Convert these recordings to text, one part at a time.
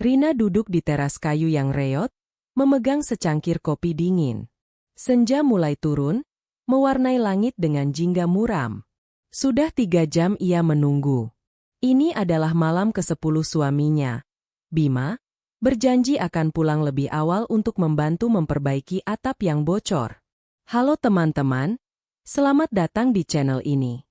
Rina duduk di teras kayu yang reot, memegang secangkir kopi dingin. Senja mulai turun, mewarnai langit dengan jingga muram. Sudah 3 jam ia menunggu. Ini adalah malam ke-10 suaminya. Bima berjanji akan pulang lebih awal untuk membantu memperbaiki atap yang bocor. Halo teman-teman, selamat datang di channel ini.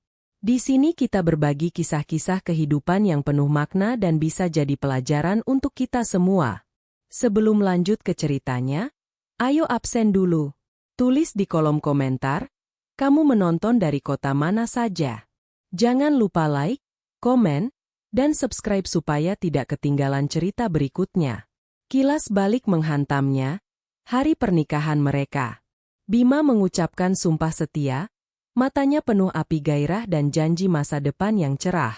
Di sini kita berbagi kisah-kisah kehidupan yang penuh makna dan bisa jadi pelajaran untuk kita semua. Sebelum lanjut ke ceritanya, ayo absen dulu. Tulis di kolom komentar, kamu menonton dari kota mana saja. Jangan lupa like, komen, dan subscribe supaya tidak ketinggalan cerita berikutnya. Kilas balik menghantamnya, hari pernikahan mereka. Bima mengucapkan sumpah setia, matanya penuh api gairah dan janji masa depan yang cerah.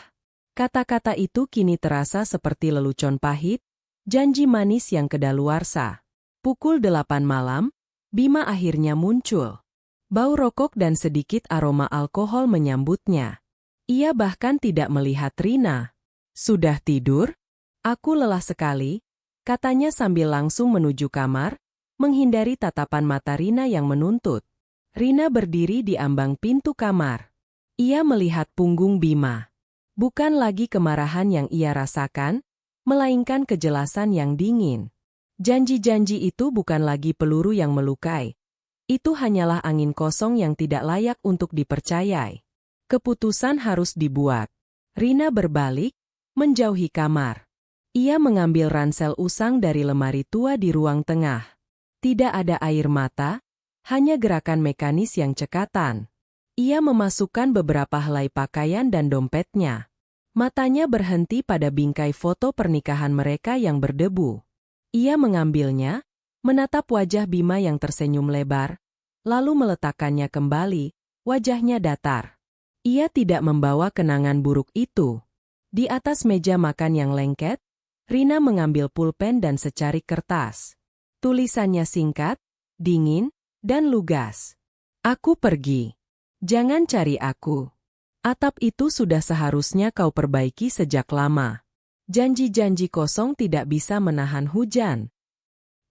Kata-kata itu kini terasa seperti lelucon pahit, janji manis yang kedaluarsa. Pukul 8 malam, Bima akhirnya muncul. Bau rokok dan sedikit aroma alkohol menyambutnya. Ia bahkan tidak melihat Rina. Sudah tidur? Aku lelah sekali, katanya sambil langsung menuju kamar, menghindari tatapan mata Rina yang menuntut. Rina berdiri di ambang pintu kamar. Ia melihat punggung Bima. Bukan lagi kemarahan yang ia rasakan, melainkan kejelasan yang dingin. Janji-janji itu bukan lagi peluru yang melukai. Itu hanyalah angin kosong yang tidak layak untuk dipercayai. Keputusan harus dibuat. Rina berbalik, menjauhi kamar. Ia mengambil ransel usang dari lemari tua di ruang tengah. Tidak ada air mata, hanya gerakan mekanis yang cekatan. Ia memasukkan beberapa helai pakaian dan dompetnya. Matanya berhenti pada bingkai foto pernikahan mereka yang berdebu. Ia mengambilnya, menatap wajah Bima yang tersenyum lebar, lalu meletakkannya kembali, wajahnya datar. Ia tidak membawa kenangan buruk itu. Di atas meja makan yang lengket, Rina mengambil pulpen dan secarik kertas. Tulisannya singkat, dingin, dan lugas. Aku pergi. Jangan cari aku. Atap itu sudah seharusnya kau perbaiki sejak lama. Janji-janji kosong tidak bisa menahan hujan.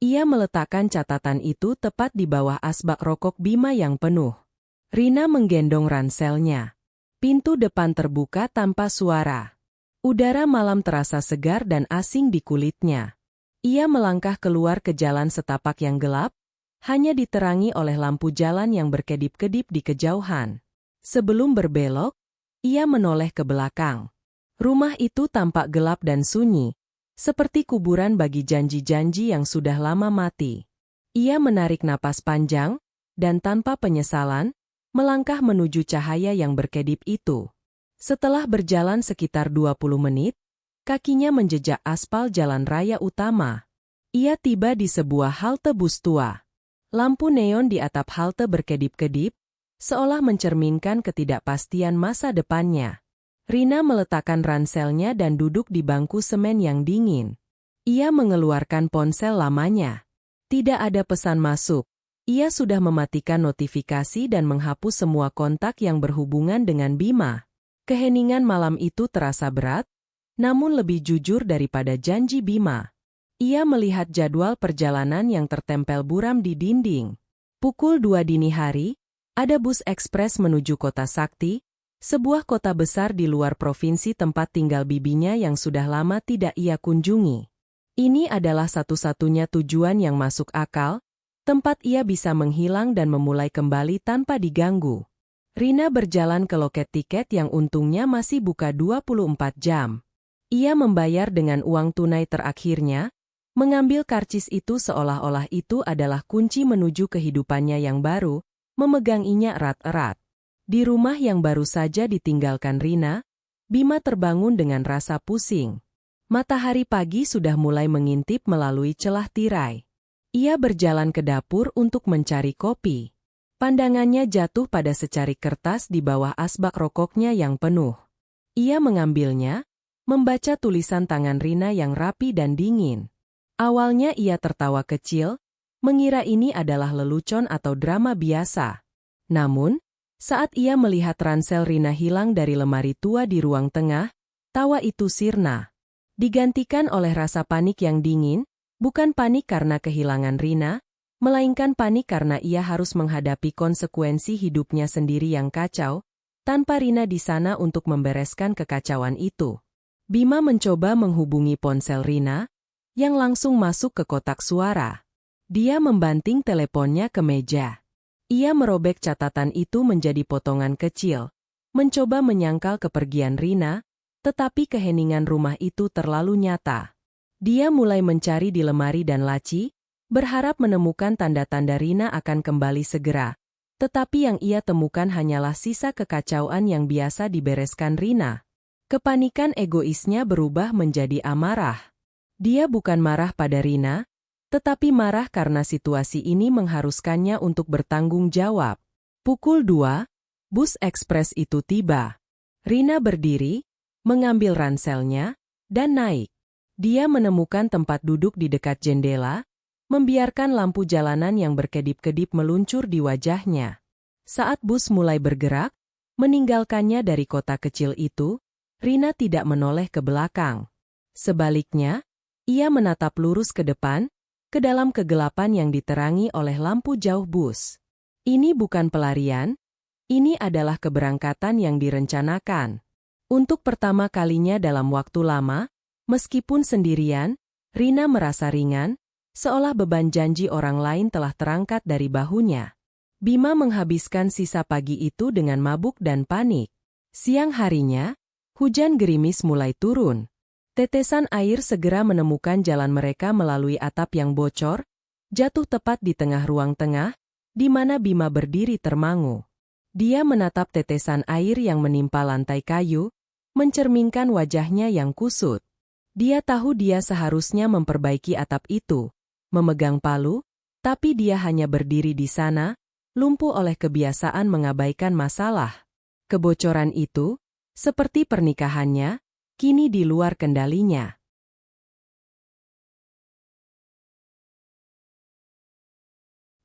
Ia meletakkan catatan itu tepat di bawah asbak rokok Bima yang penuh. Rina menggendong ranselnya. Pintu depan terbuka tanpa suara. Udara malam terasa segar dan asing di kulitnya. Ia melangkah keluar ke jalan setapak yang gelap, hanya diterangi oleh lampu jalan yang berkedip-kedip di kejauhan. Sebelum berbelok, ia menoleh ke belakang. Rumah itu tampak gelap dan sunyi, seperti kuburan bagi janji-janji yang sudah lama mati. Ia menarik napas panjang, dan tanpa penyesalan, melangkah menuju cahaya yang berkedip itu. Setelah berjalan sekitar 20 menit, kakinya menjejak aspal jalan raya utama. Ia tiba di sebuah halte bus tua. Lampu neon di atap halte berkedip-kedip, seolah mencerminkan ketidakpastian masa depannya. Rina meletakkan ranselnya dan duduk di bangku semen yang dingin. Ia mengeluarkan ponsel lamanya. Tidak ada pesan masuk. Ia sudah mematikan notifikasi dan menghapus semua kontak yang berhubungan dengan Bima. Keheningan malam itu terasa berat, namun lebih jujur daripada janji Bima. Ia melihat jadwal perjalanan yang tertempel buram di dinding. Pukul 2 dini hari, ada bus ekspres menuju Kota Sakti, sebuah kota besar di luar provinsi tempat tinggal bibinya yang sudah lama tidak ia kunjungi. Ini adalah satu-satunya tujuan yang masuk akal, tempat ia bisa menghilang dan memulai kembali tanpa diganggu. Rina berjalan ke loket tiket yang untungnya masih buka 24 jam. Ia membayar dengan uang tunai terakhirnya, mengambil karcis itu seolah-olah itu adalah kunci menuju kehidupannya yang baru, memeganginya erat-erat. Di rumah yang baru saja ditinggalkan Rina, Bima terbangun dengan rasa pusing. Matahari pagi sudah mulai mengintip melalui celah tirai. Ia berjalan ke dapur untuk mencari kopi. Pandangannya jatuh pada secarik kertas di bawah asbak rokoknya yang penuh. Ia mengambilnya, membaca tulisan tangan Rina yang rapi dan dingin. Awalnya ia tertawa kecil, mengira ini adalah lelucon atau drama biasa. Namun, saat ia melihat ransel Rina hilang dari lemari tua di ruang tengah, tawa itu sirna. Digantikan oleh rasa panik yang dingin, bukan panik karena kehilangan Rina, melainkan panik karena ia harus menghadapi konsekuensi hidupnya sendiri yang kacau, tanpa Rina di sana untuk membereskan kekacauan itu. Bima mencoba menghubungi ponsel Rina, yang langsung masuk ke kotak suara. Dia membanting teleponnya ke meja. Ia merobek catatan itu menjadi potongan kecil, mencoba menyangkal kepergian Rina, tetapi keheningan rumah itu terlalu nyata. Dia mulai mencari di lemari dan laci, berharap menemukan tanda-tanda Rina akan kembali segera. Tetapi yang ia temukan hanyalah sisa kekacauan yang biasa dibereskan Rina. Kepanikan egoisnya berubah menjadi amarah. Dia bukan marah pada Rina, tetapi marah karena situasi ini mengharuskannya untuk bertanggung jawab. Pukul 2, bus ekspres itu tiba. Rina berdiri, mengambil ranselnya, dan naik. Dia menemukan tempat duduk di dekat jendela, membiarkan lampu jalanan yang berkedip-kedip meluncur di wajahnya. Saat bus mulai bergerak, meninggalkannya dari kota kecil itu, Rina tidak menoleh ke belakang. Sebaliknya, ia menatap lurus ke depan, ke dalam kegelapan yang diterangi oleh lampu jauh bus. Ini bukan pelarian, ini adalah keberangkatan yang direncanakan. Untuk pertama kalinya dalam waktu lama, meskipun sendirian, Rina merasa ringan, seolah beban janji orang lain telah terangkat dari bahunya. Bima menghabiskan sisa pagi itu dengan mabuk dan panik. Siang harinya, hujan gerimis mulai turun. Tetesan air segera menemukan jalan mereka melalui atap yang bocor, jatuh tepat di tengah ruang tengah, di mana Bima berdiri termangu. Dia menatap tetesan air yang menimpa lantai kayu, mencerminkan wajahnya yang kusut. Dia tahu dia seharusnya memperbaiki atap itu, memegang palu, tapi dia hanya berdiri di sana, lumpuh oleh kebiasaan mengabaikan masalah. Kebocoran itu, seperti pernikahannya, kini di luar kendalinya.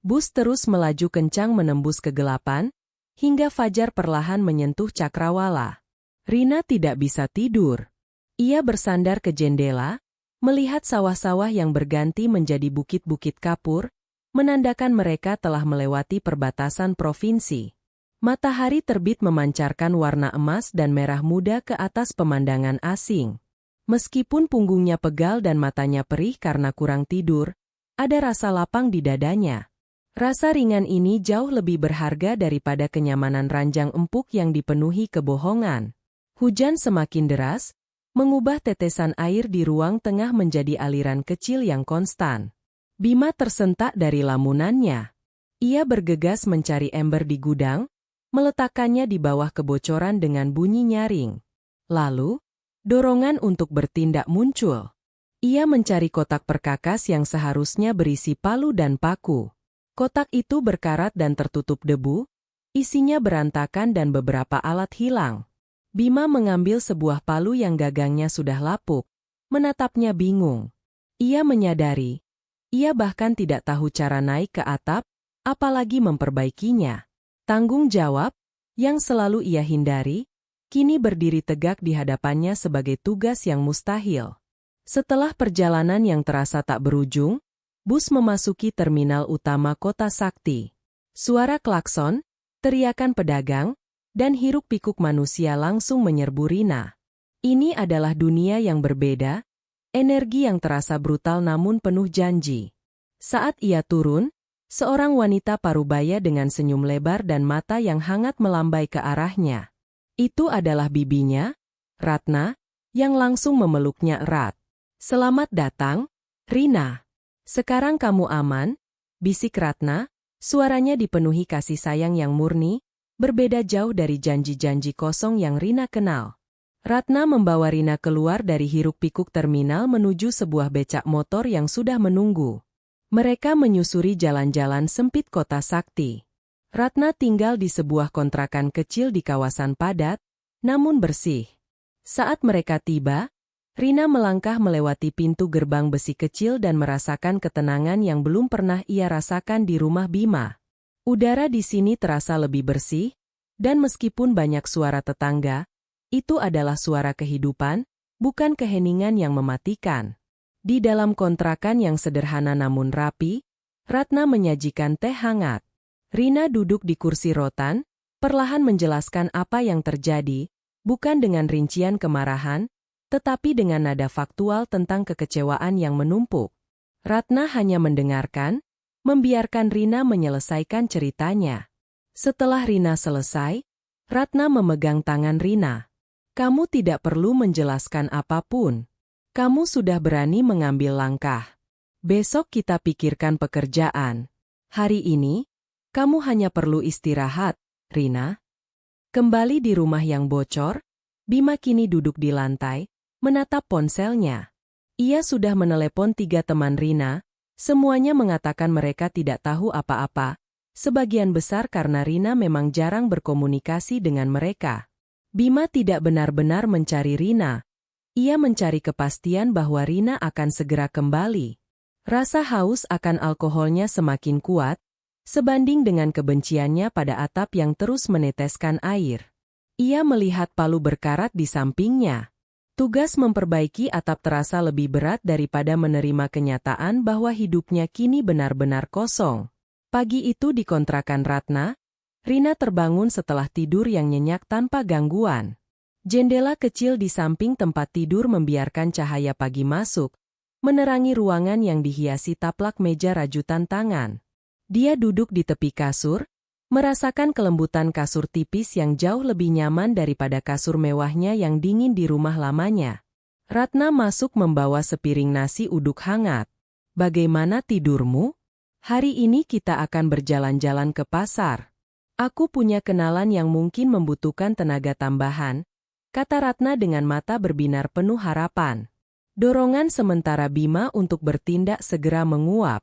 Bus terus melaju kencang menembus kegelapan, hingga fajar perlahan menyentuh cakrawala. Rina tidak bisa tidur. Ia bersandar ke jendela, melihat sawah-sawah yang berganti menjadi bukit-bukit kapur, menandakan mereka telah melewati perbatasan provinsi. Matahari terbit memancarkan warna emas dan merah muda ke atas pemandangan asing. Meskipun punggungnya pegal dan matanya perih karena kurang tidur, ada rasa lapang di dadanya. Rasa ringan ini jauh lebih berharga daripada kenyamanan ranjang empuk yang dipenuhi kebohongan. Hujan semakin deras, mengubah tetesan air di ruang tengah menjadi aliran kecil yang konstan. Bima tersentak dari lamunannya. Ia bergegas mencari ember di gudang, meletakkannya di bawah kebocoran dengan bunyi nyaring. Lalu, dorongan untuk bertindak muncul. Ia mencari kotak perkakas yang seharusnya berisi palu dan paku. Kotak itu berkarat dan tertutup debu, isinya berantakan dan beberapa alat hilang. Bima mengambil sebuah palu yang gagangnya sudah lapuk, menatapnya bingung. Ia menyadari, ia bahkan tidak tahu cara naik ke atap, apalagi memperbaikinya. Tanggung jawab, yang selalu ia hindari, kini berdiri tegak di hadapannya sebagai tugas yang mustahil. Setelah perjalanan yang terasa tak berujung, bus memasuki terminal utama kota Sakti. Suara klakson, teriakan pedagang, dan hiruk-pikuk manusia langsung menyerbu Rina. Ini adalah dunia yang berbeda, energi yang terasa brutal namun penuh janji. Saat ia turun, seorang wanita parubaya dengan senyum lebar dan mata yang hangat melambai ke arahnya. Itu adalah bibinya, Ratna, yang langsung memeluknya erat. "Selamat datang, Rina. Sekarang kamu aman?" bisik Ratna, suaranya dipenuhi kasih sayang yang murni, berbeda jauh dari janji-janji kosong yang Rina kenal. Ratna membawa Rina keluar dari hiruk-pikuk terminal menuju sebuah becak motor yang sudah menunggu. Mereka menyusuri jalan-jalan sempit kota Sakti. Ratna tinggal di sebuah kontrakan kecil di kawasan padat, namun bersih. Saat mereka tiba, Rina melangkah melewati pintu gerbang besi kecil dan merasakan ketenangan yang belum pernah ia rasakan di rumah Bima. Udara di sini terasa lebih bersih, dan meskipun banyak suara tetangga, itu adalah suara kehidupan, bukan keheningan yang mematikan. Di dalam kontrakan yang sederhana namun rapi, Ratna menyajikan teh hangat. Rina duduk di kursi rotan, perlahan menjelaskan apa yang terjadi, bukan dengan rincian kemarahan, tetapi dengan nada faktual tentang kekecewaan yang menumpuk. Ratna hanya mendengarkan, membiarkan Rina menyelesaikan ceritanya. Setelah Rina selesai, Ratna memegang tangan Rina. Kamu tidak perlu menjelaskan apapun. Kamu sudah berani mengambil langkah. Besok kita pikirkan pekerjaan. Hari ini, kamu hanya perlu istirahat, Rina. Kembali di rumah yang bocor, Bima kini duduk di lantai, menatap ponselnya. Ia sudah menelepon 3 teman Rina, semuanya mengatakan mereka tidak tahu apa-apa, sebagian besar karena Rina memang jarang berkomunikasi dengan mereka. Bima tidak benar-benar mencari Rina. Ia mencari kepastian bahwa Rina akan segera kembali. Rasa haus akan alkoholnya semakin kuat, sebanding dengan kebenciannya pada atap yang terus meneteskan air. Ia melihat palu berkarat di sampingnya. Tugas memperbaiki atap terasa lebih berat daripada menerima kenyataan bahwa hidupnya kini benar-benar kosong. Pagi itu di kontrakan Ratna, Rina terbangun setelah tidur yang nyenyak tanpa gangguan. Jendela kecil di samping tempat tidur membiarkan cahaya pagi masuk, menerangi ruangan yang dihiasi taplak meja rajutan tangan. Dia duduk di tepi kasur, merasakan kelembutan kasur tipis yang jauh lebih nyaman daripada kasur mewahnya yang dingin di rumah lamanya. Ratna masuk membawa sepiring nasi uduk hangat. Bagaimana tidurmu? Hari ini kita akan berjalan-jalan ke pasar. Aku punya kenalan yang mungkin membutuhkan tenaga tambahan, kata Ratna dengan mata berbinar penuh harapan. Dorongan sementara Bima untuk bertindak segera menguap.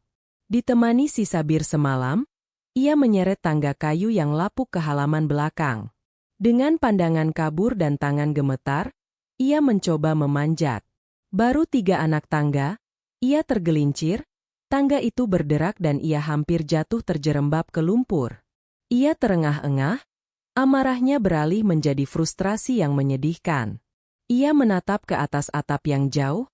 Ditemani sisa bir semalam, ia menyeret tangga kayu yang lapuk ke halaman belakang. Dengan pandangan kabur dan tangan gemetar, ia mencoba memanjat. Baru 3 anak tangga, ia tergelincir, tangga itu berderak dan ia hampir jatuh terjerembab ke lumpur. Ia terengah-engah, amarahnya beralih menjadi frustrasi yang menyedihkan. Ia menatap ke atas atap yang jauh,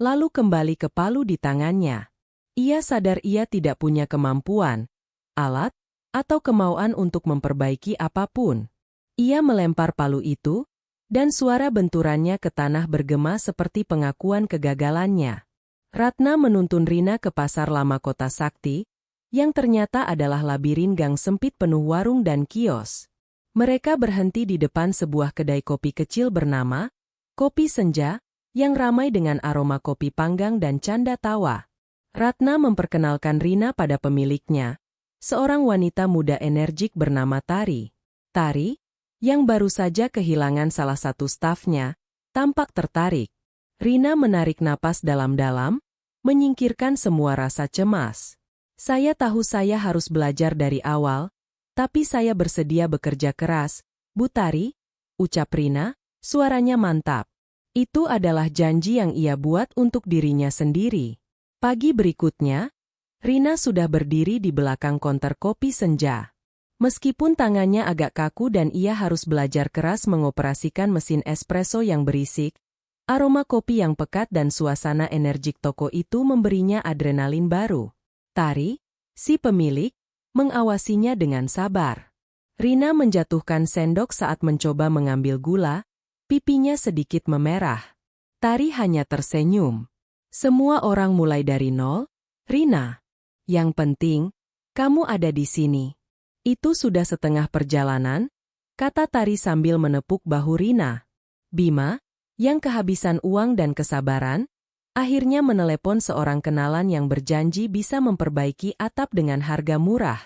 lalu kembali ke palu di tangannya. Ia sadar ia tidak punya kemampuan, alat, atau kemauan untuk memperbaiki apapun. Ia melempar palu itu, dan suara benturannya ke tanah bergema seperti pengakuan kegagalannya. Ratna menuntun Rina ke pasar lama Kota Sakti, yang ternyata adalah labirin gang sempit penuh warung dan kios. Mereka berhenti di depan sebuah kedai kopi kecil bernama Kopi Senja, yang ramai dengan aroma kopi panggang dan canda tawa. Ratna memperkenalkan Rina pada pemiliknya, seorang wanita muda energik bernama Tari. Tari, yang baru saja kehilangan salah satu stafnya, tampak tertarik. Rina menarik napas dalam-dalam, menyingkirkan semua rasa cemas. Saya tahu saya harus belajar dari awal, tapi saya bersedia bekerja keras, Bu Tari, ucap Rina, suaranya mantap. Itu adalah janji yang ia buat untuk dirinya sendiri. Pagi berikutnya, Rina sudah berdiri di belakang konter Kopi Senja. Meskipun tangannya agak kaku dan ia harus belajar keras mengoperasikan mesin espresso yang berisik, aroma kopi yang pekat dan suasana energik toko itu memberinya adrenalin baru. Tari, si pemilik, mengawasinya dengan sabar. Rina menjatuhkan sendok saat mencoba mengambil gula, pipinya sedikit memerah. Tari hanya tersenyum. Semua orang mulai dari nol, Rina. Yang penting, kamu ada di sini. Itu sudah setengah perjalanan, kata Tari sambil menepuk bahu Rina. Bima, yang kehabisan uang dan kesabaran, akhirnya menelepon seorang kenalan yang berjanji bisa memperbaiki atap dengan harga murah.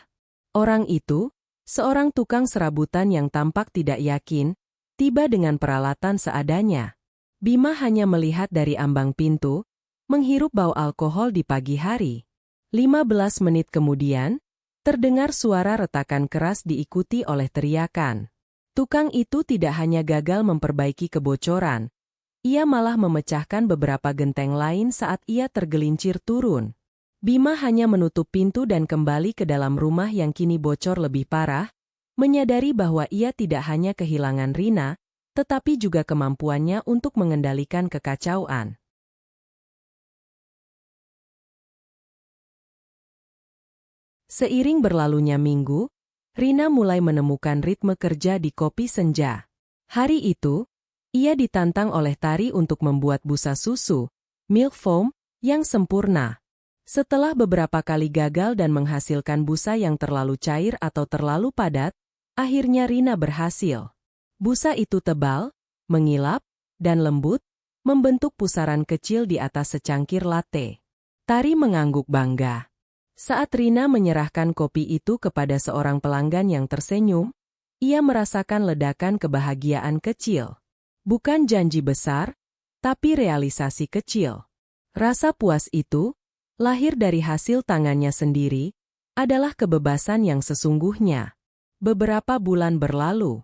Orang itu, seorang tukang serabutan yang tampak tidak yakin, tiba dengan peralatan seadanya. Bima hanya melihat dari ambang pintu, menghirup bau alkohol di pagi hari. 15 menit kemudian, terdengar suara retakan keras diikuti oleh teriakan. Tukang itu tidak hanya gagal memperbaiki kebocoran, ia malah memecahkan beberapa genteng lain saat ia tergelincir turun. Bima hanya menutup pintu dan kembali ke dalam rumah yang kini bocor lebih parah, menyadari bahwa ia tidak hanya kehilangan Rina, tetapi juga kemampuannya untuk mengendalikan kekacauan. Seiring berlalunya minggu, Rina mulai menemukan ritme kerja di Kopi Senja. Hari itu, ia ditantang oleh Tari untuk membuat busa susu, milk foam, yang sempurna. Setelah beberapa kali gagal dan menghasilkan busa yang terlalu cair atau terlalu padat, akhirnya Rina berhasil. Busa itu tebal, mengilap, dan lembut, membentuk pusaran kecil di atas secangkir latte. Tari mengangguk bangga. Saat Rina menyerahkan kopi itu kepada seorang pelanggan yang tersenyum, ia merasakan ledakan kebahagiaan kecil. Bukan janji besar, tapi realisasi kecil. Rasa puas itu, lahir dari hasil tangannya sendiri, adalah kebebasan yang sesungguhnya. Beberapa bulan berlalu,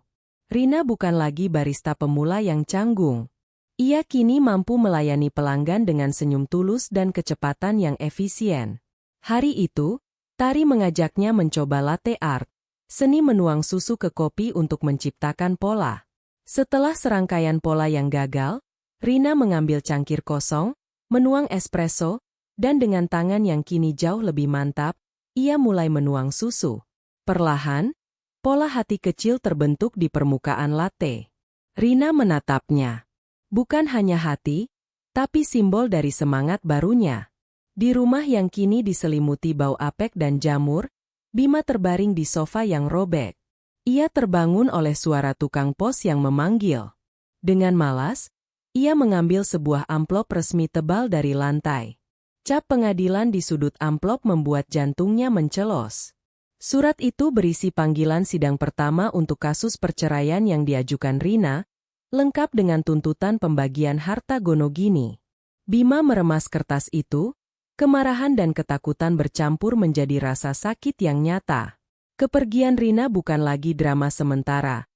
Rina bukan lagi barista pemula yang canggung. Ia kini mampu melayani pelanggan dengan senyum tulus dan kecepatan yang efisien. Hari itu, Tari mengajaknya mencoba latte art, seni menuang susu ke kopi untuk menciptakan pola. Setelah serangkaian pola yang gagal, Rina mengambil cangkir kosong, menuang espresso, dan dengan tangan yang kini jauh lebih mantap, ia mulai menuang susu. Perlahan, pola hati kecil terbentuk di permukaan latte. Rina menatapnya. Bukan hanya hati, tapi simbol dari semangat barunya. Di rumah yang kini diselimuti bau apek dan jamur, Bima terbaring di sofa yang robek. Ia terbangun oleh suara tukang pos yang memanggil. Dengan malas, ia mengambil sebuah amplop resmi tebal dari lantai. Cap pengadilan di sudut amplop membuat jantungnya mencelos. Surat itu berisi panggilan sidang pertama untuk kasus perceraian yang diajukan Rina, lengkap dengan tuntutan pembagian harta Gonogini. Bima meremas kertas itu. Kemarahan dan ketakutan bercampur menjadi rasa sakit yang nyata. Kepergian Rina bukan lagi drama sementara.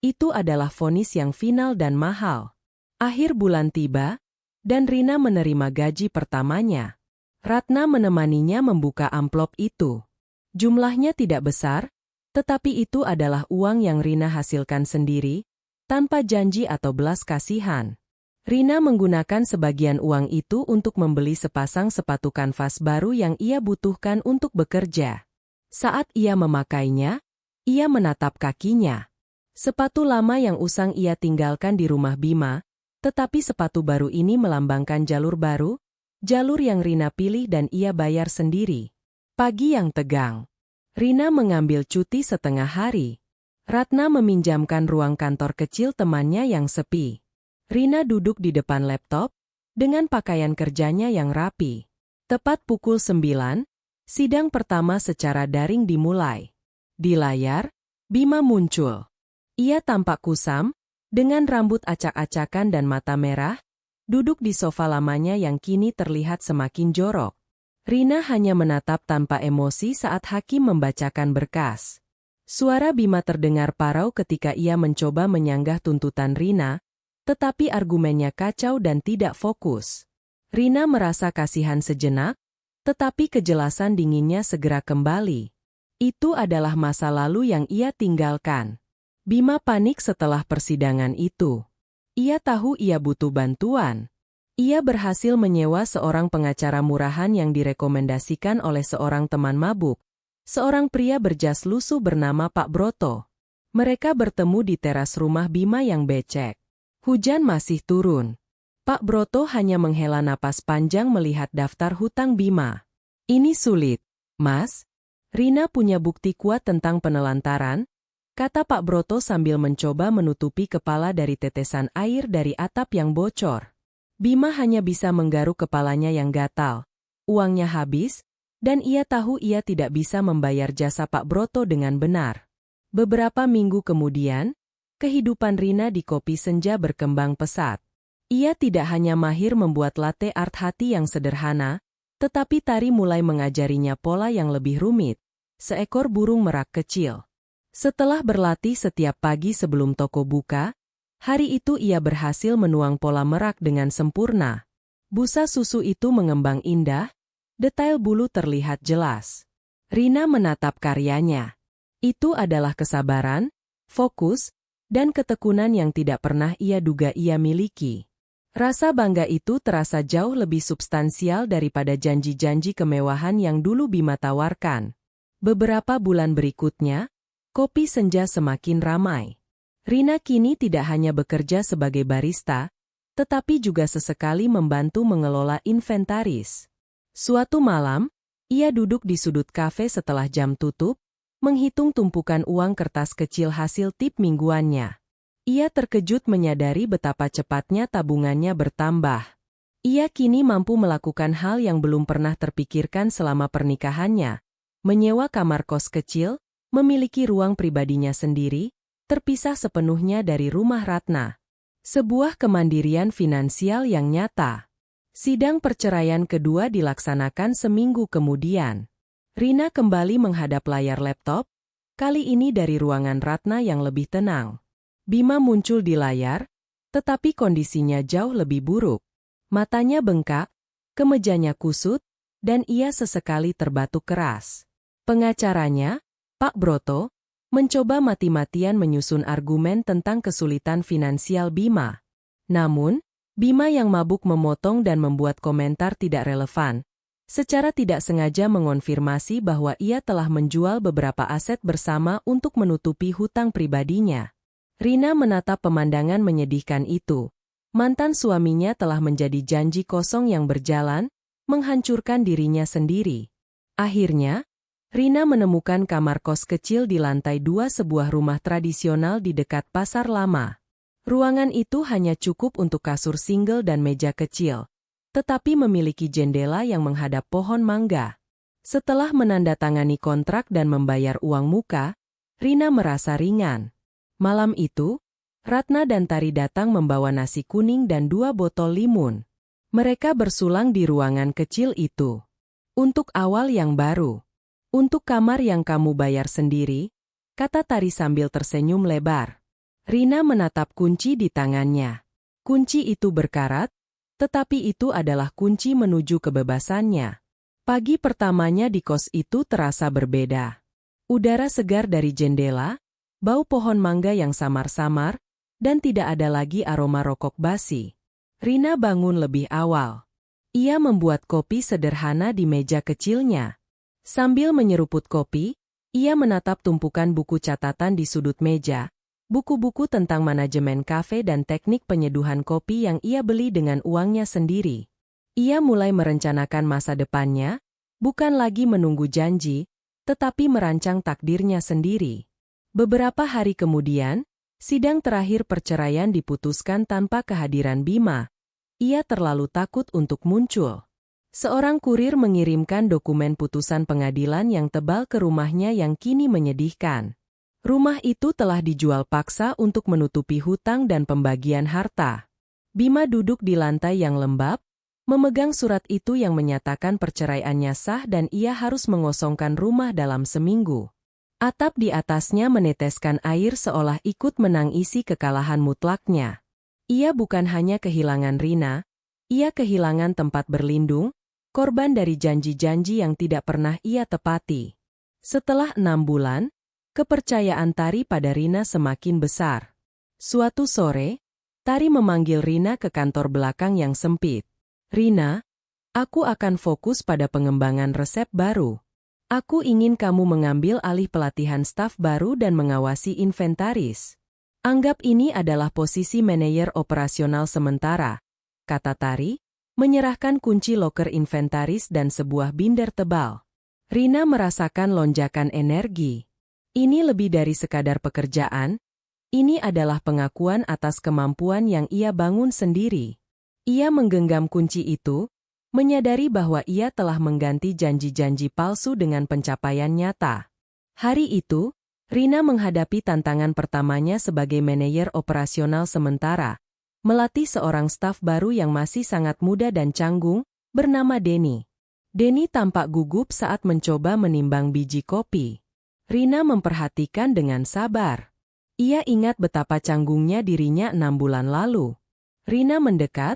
Itu adalah vonis yang final dan mahal. Akhir bulan tiba, dan Rina menerima gaji pertamanya. Ratna menemaninya membuka amplop itu. Jumlahnya tidak besar, tetapi itu adalah uang yang Rina hasilkan sendiri, tanpa janji atau belas kasihan. Rina menggunakan sebagian uang itu untuk membeli sepasang sepatu kanvas baru yang ia butuhkan untuk bekerja. Saat ia memakainya, ia menatap kakinya. Sepatu lama yang usang ia tinggalkan di rumah Bima, tetapi sepatu baru ini melambangkan jalur baru, jalur yang Rina pilih dan ia bayar sendiri. Pagi yang tegang. Rina mengambil cuti setengah hari. Ratna meminjamkan ruang kantor kecil temannya yang sepi. Rina duduk di depan laptop, dengan pakaian kerjanya yang rapi. Tepat pukul 9, sidang pertama secara daring dimulai. Di layar, Bima muncul. Ia tampak kusam, dengan rambut acak-acakan dan mata merah, duduk di sofa lamanya yang kini terlihat semakin jorok. Rina hanya menatap tanpa emosi saat hakim membacakan berkas. Suara Bima terdengar parau ketika ia mencoba menyanggah tuntutan Rina, tetapi argumennya kacau dan tidak fokus. Rina merasa kasihan sejenak, tetapi kejelasan dinginnya segera kembali. Itu adalah masa lalu yang ia tinggalkan. Bima panik setelah persidangan itu. Ia tahu ia butuh bantuan. Ia berhasil menyewa seorang pengacara murahan yang direkomendasikan oleh seorang teman mabuk, seorang pria berjas lusuh bernama Pak Broto. Mereka bertemu di teras rumah Bima yang becek. Hujan masih turun. Pak Broto hanya menghela napas panjang melihat daftar hutang Bima. Ini sulit, Mas. Rina punya bukti kuat tentang penelantaran, kata Pak Broto sambil mencoba menutupi kepala dari tetesan air dari atap yang bocor. Bima hanya bisa menggaruk kepalanya yang gatal. Uangnya habis, dan ia tahu ia tidak bisa membayar jasa Pak Broto dengan benar. Beberapa minggu kemudian, kehidupan Rina di Kopi Senja berkembang pesat. Ia tidak hanya mahir membuat latte art hati yang sederhana, tetapi Tari mulai mengajarinya pola yang lebih rumit, seekor burung merak kecil. Setelah berlatih setiap pagi sebelum toko buka, hari itu ia berhasil menuang pola merak dengan sempurna. Busa susu itu mengembang indah, detail bulu terlihat jelas. Rina menatap karyanya. Itu adalah kesabaran, fokus, dan ketekunan yang tidak pernah ia duga ia miliki. Rasa bangga itu terasa jauh lebih substansial daripada janji-janji kemewahan yang dulu Bima tawarkan. Beberapa bulan berikutnya, kopi senja semakin ramai. Rina kini tidak hanya bekerja sebagai barista, tetapi juga sesekali membantu mengelola inventaris. Suatu malam, ia duduk di sudut kafe setelah jam tutup, menghitung tumpukan uang kertas kecil hasil tip mingguannya. Ia terkejut menyadari betapa cepatnya tabungannya bertambah. Ia kini mampu melakukan hal yang belum pernah terpikirkan selama pernikahannya, menyewa kamar kos kecil, memiliki ruang pribadinya sendiri, terpisah sepenuhnya dari rumah Ratna. Sebuah kemandirian finansial yang nyata. Sidang perceraian kedua dilaksanakan seminggu kemudian. Rina kembali menghadap layar laptop, kali ini dari ruangan Ratna yang lebih tenang. Bima muncul di layar, tetapi kondisinya jauh lebih buruk. Matanya bengkak, kemejanya kusut, dan ia sesekali terbatuk keras. Pengacaranya, Pak Broto, mencoba mati-matian menyusun argumen tentang kesulitan finansial Bima. Namun, Bima yang mabuk memotong dan membuat komentar tidak relevan, secara tidak sengaja mengonfirmasi bahwa ia telah menjual beberapa aset bersama untuk menutupi hutang pribadinya. Rina menatap pemandangan menyedihkan itu. Mantan suaminya telah menjadi janji kosong yang berjalan, menghancurkan dirinya sendiri. Akhirnya, Rina menemukan kamar kos kecil di lantai 2 sebuah rumah tradisional di dekat Pasar Lama. Ruangan itu hanya cukup untuk kasur single dan meja kecil, tetapi memiliki jendela yang menghadap pohon mangga. Setelah menandatangani kontrak dan membayar uang muka, Rina merasa ringan. Malam itu, Ratna dan Tari datang membawa nasi kuning dan 2 botol limun. Mereka bersulang di ruangan kecil itu. Untuk awal yang baru. Untuk kamar yang kamu bayar sendiri, kata Tari sambil tersenyum lebar. Rina menatap kunci di tangannya. Kunci itu berkarat, tetapi itu adalah kunci menuju kebebasannya. Pagi pertamanya di kos itu terasa berbeda. Udara segar dari jendela, bau pohon mangga yang samar-samar, dan tidak ada lagi aroma rokok basi. Rina bangun lebih awal. Ia membuat kopi sederhana di meja kecilnya. Sambil menyeruput kopi, ia menatap tumpukan buku catatan di sudut meja, buku-buku tentang manajemen kafe dan teknik penyeduhan kopi yang ia beli dengan uangnya sendiri. Ia mulai merencanakan masa depannya, bukan lagi menunggu janji, tetapi merancang takdirnya sendiri. Beberapa hari kemudian, sidang terakhir perceraian diputuskan tanpa kehadiran Bima. Ia terlalu takut untuk muncul. Seorang kurir mengirimkan dokumen putusan pengadilan yang tebal ke rumahnya yang kini menyedihkan. Rumah itu telah dijual paksa untuk menutupi hutang dan pembagian harta. Bima duduk di lantai yang lembab, memegang surat itu yang menyatakan perceraiannya sah dan ia harus mengosongkan rumah dalam seminggu. Atap di atasnya meneteskan air seolah ikut menangisi kekalahan mutlaknya. Ia bukan hanya kehilangan Rina, ia kehilangan tempat berlindung, korban dari janji-janji yang tidak pernah ia tepati. Setelah 6 bulan, kepercayaan Tari pada Rina semakin besar. Suatu sore, Tari memanggil Rina ke kantor belakang yang sempit. Rina, aku akan fokus pada pengembangan resep baru. Aku ingin kamu mengambil alih pelatihan staf baru dan mengawasi inventaris. Anggap ini adalah posisi manajer operasional sementara, kata Tari, menyerahkan kunci loker inventaris dan sebuah binder tebal. Rina merasakan lonjakan energi. Ini lebih dari sekadar pekerjaan, ini adalah pengakuan atas kemampuan yang ia bangun sendiri. Ia menggenggam kunci itu, menyadari bahwa ia telah mengganti janji-janji palsu dengan pencapaian nyata. Hari itu, Rina menghadapi tantangan pertamanya sebagai manajer operasional sementara, melatih seorang staf baru yang masih sangat muda dan canggung, bernama Denny. Denny tampak gugup saat mencoba menimbang biji kopi. Rina memperhatikan dengan sabar. Ia ingat betapa canggungnya dirinya 6 bulan lalu. Rina mendekat,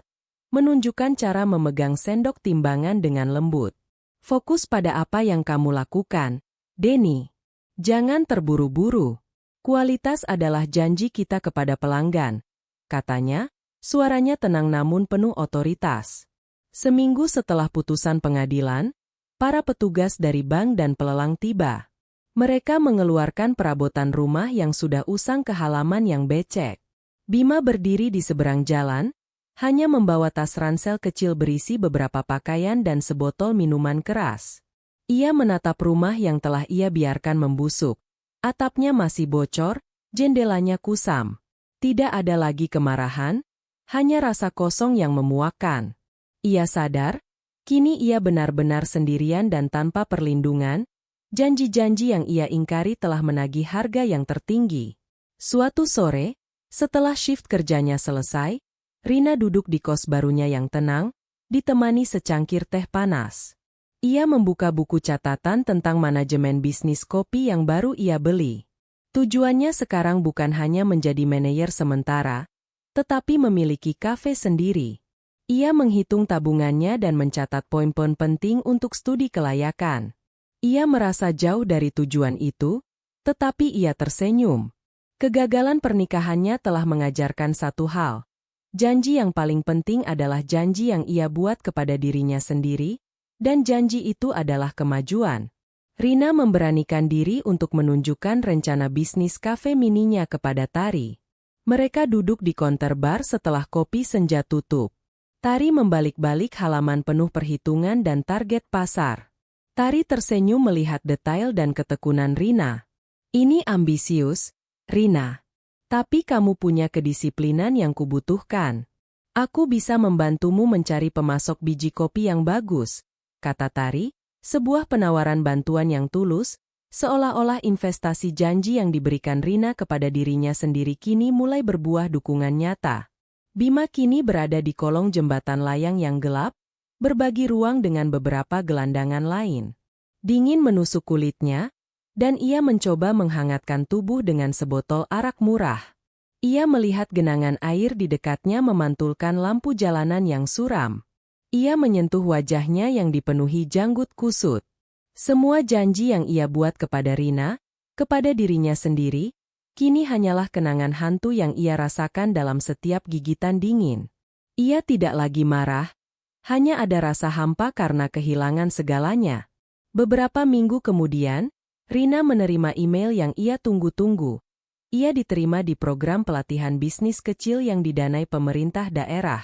menunjukkan cara memegang sendok timbangan dengan lembut. Fokus pada apa yang kamu lakukan, Denny. Jangan terburu-buru. Kualitas adalah janji kita kepada pelanggan, katanya, suaranya tenang namun penuh otoritas. Seminggu setelah putusan pengadilan, para petugas dari bank dan pelelang tiba. Mereka mengeluarkan perabotan rumah yang sudah usang ke halaman yang becek. Bima berdiri di seberang jalan, hanya membawa tas ransel kecil berisi beberapa pakaian dan sebotol minuman keras. Ia menatap rumah yang telah ia biarkan membusuk. Atapnya masih bocor, jendelanya kusam. Tidak ada lagi kemarahan, hanya rasa kosong yang memuakkan. Ia sadar, kini ia benar-benar sendirian dan tanpa perlindungan. Janji-janji yang ia ingkari telah menagih harga yang tertinggi. Suatu sore, setelah shift kerjanya selesai, Rina duduk di kos barunya yang tenang, ditemani secangkir teh panas. Ia membuka buku catatan tentang manajemen bisnis kopi yang baru ia beli. Tujuannya sekarang bukan hanya menjadi manajer sementara, tetapi memiliki kafe sendiri. Ia menghitung tabungannya dan mencatat poin-poin penting untuk studi kelayakan. Ia merasa jauh dari tujuan itu, tetapi ia tersenyum. Kegagalan pernikahannya telah mengajarkan satu hal. Janji yang paling penting adalah janji yang ia buat kepada dirinya sendiri, dan janji itu adalah kemajuan. Rina memberanikan diri untuk menunjukkan rencana bisnis kafe mininya kepada Tari. Mereka duduk di konter bar setelah kopi senja tutup. Tari membalik-balik halaman penuh perhitungan dan target pasar. Tari tersenyum melihat detail dan ketekunan Rina. Ini ambisius, Rina. Tapi kamu punya kedisiplinan yang kubutuhkan. Aku bisa membantumu mencari pemasok biji kopi yang bagus, kata Tari, sebuah penawaran bantuan yang tulus, seolah-olah investasi janji yang diberikan Rina kepada dirinya sendiri kini mulai berbuah dukungan nyata. Bima kini berada di kolong jembatan layang yang gelap, berbagi ruang dengan beberapa gelandangan lain. Dingin menusuk kulitnya, dan ia mencoba menghangatkan tubuh dengan sebotol arak murah. Ia melihat genangan air di dekatnya memantulkan lampu jalanan yang suram. Ia menyentuh wajahnya yang dipenuhi janggut kusut. Semua janji yang ia buat kepada Rina, kepada dirinya sendiri, kini hanyalah kenangan hantu yang ia rasakan dalam setiap gigitan dingin. Ia tidak lagi marah, hanya ada rasa hampa karena kehilangan segalanya. Beberapa minggu kemudian, Rina menerima email yang ia tunggu-tunggu. Ia diterima di program pelatihan bisnis kecil yang didanai pemerintah daerah.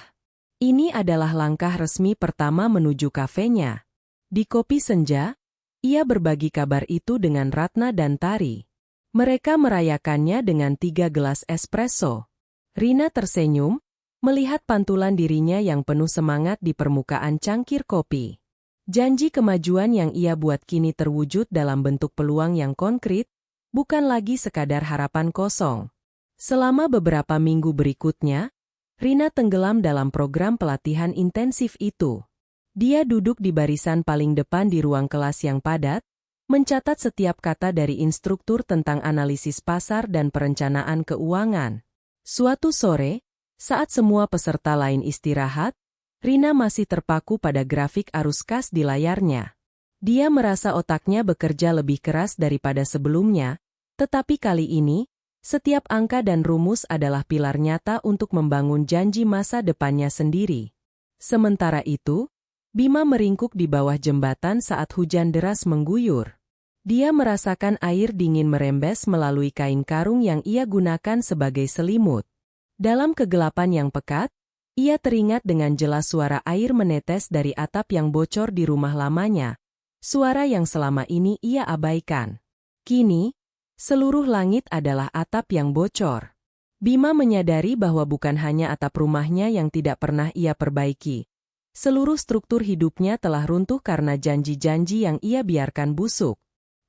Ini adalah langkah resmi pertama menuju kafenya. Di kopi senja, ia berbagi kabar itu dengan Ratna dan Tari. Mereka merayakannya dengan 3 gelas espresso. Rina tersenyum, melihat pantulan dirinya yang penuh semangat di permukaan cangkir kopi. Janji kemajuan yang ia buat kini terwujud dalam bentuk peluang yang konkret, bukan lagi sekadar harapan kosong. Selama beberapa minggu berikutnya, Rina tenggelam dalam program pelatihan intensif itu. Dia duduk di barisan paling depan di ruang kelas yang padat, mencatat setiap kata dari instruktur tentang analisis pasar dan perencanaan keuangan. Suatu sore, saat semua peserta lain istirahat, Rina masih terpaku pada grafik arus kas di layarnya. Dia merasa otaknya bekerja lebih keras daripada sebelumnya, tetapi kali ini, setiap angka dan rumus adalah pilar nyata untuk membangun janji masa depannya sendiri. Sementara itu, Bima meringkuk di bawah jembatan saat hujan deras mengguyur. Dia merasakan air dingin merembes melalui kain karung yang ia gunakan sebagai selimut. Dalam kegelapan yang pekat, ia teringat dengan jelas suara air menetes dari atap yang bocor di rumah lamanya, suara yang selama ini ia abaikan. Kini, seluruh langit adalah atap yang bocor. Bima menyadari bahwa bukan hanya atap rumahnya yang tidak pernah ia perbaiki. Seluruh struktur hidupnya telah runtuh karena janji-janji yang ia biarkan busuk.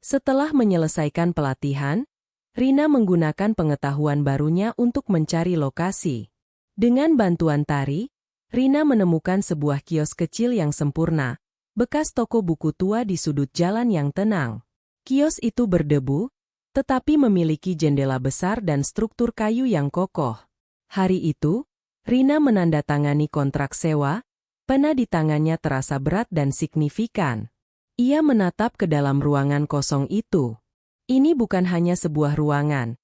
Setelah menyelesaikan pelatihan, Rina menggunakan pengetahuan barunya untuk mencari lokasi. Dengan bantuan Tari, Rina menemukan sebuah kios kecil yang sempurna, bekas toko buku tua di sudut jalan yang tenang. Kios itu berdebu, tetapi memiliki jendela besar dan struktur kayu yang kokoh. Hari itu, Rina menandatangani kontrak sewa, pena di tangannya terasa berat dan signifikan. Ia menatap ke dalam ruangan kosong itu. Ini bukan hanya sebuah ruangan,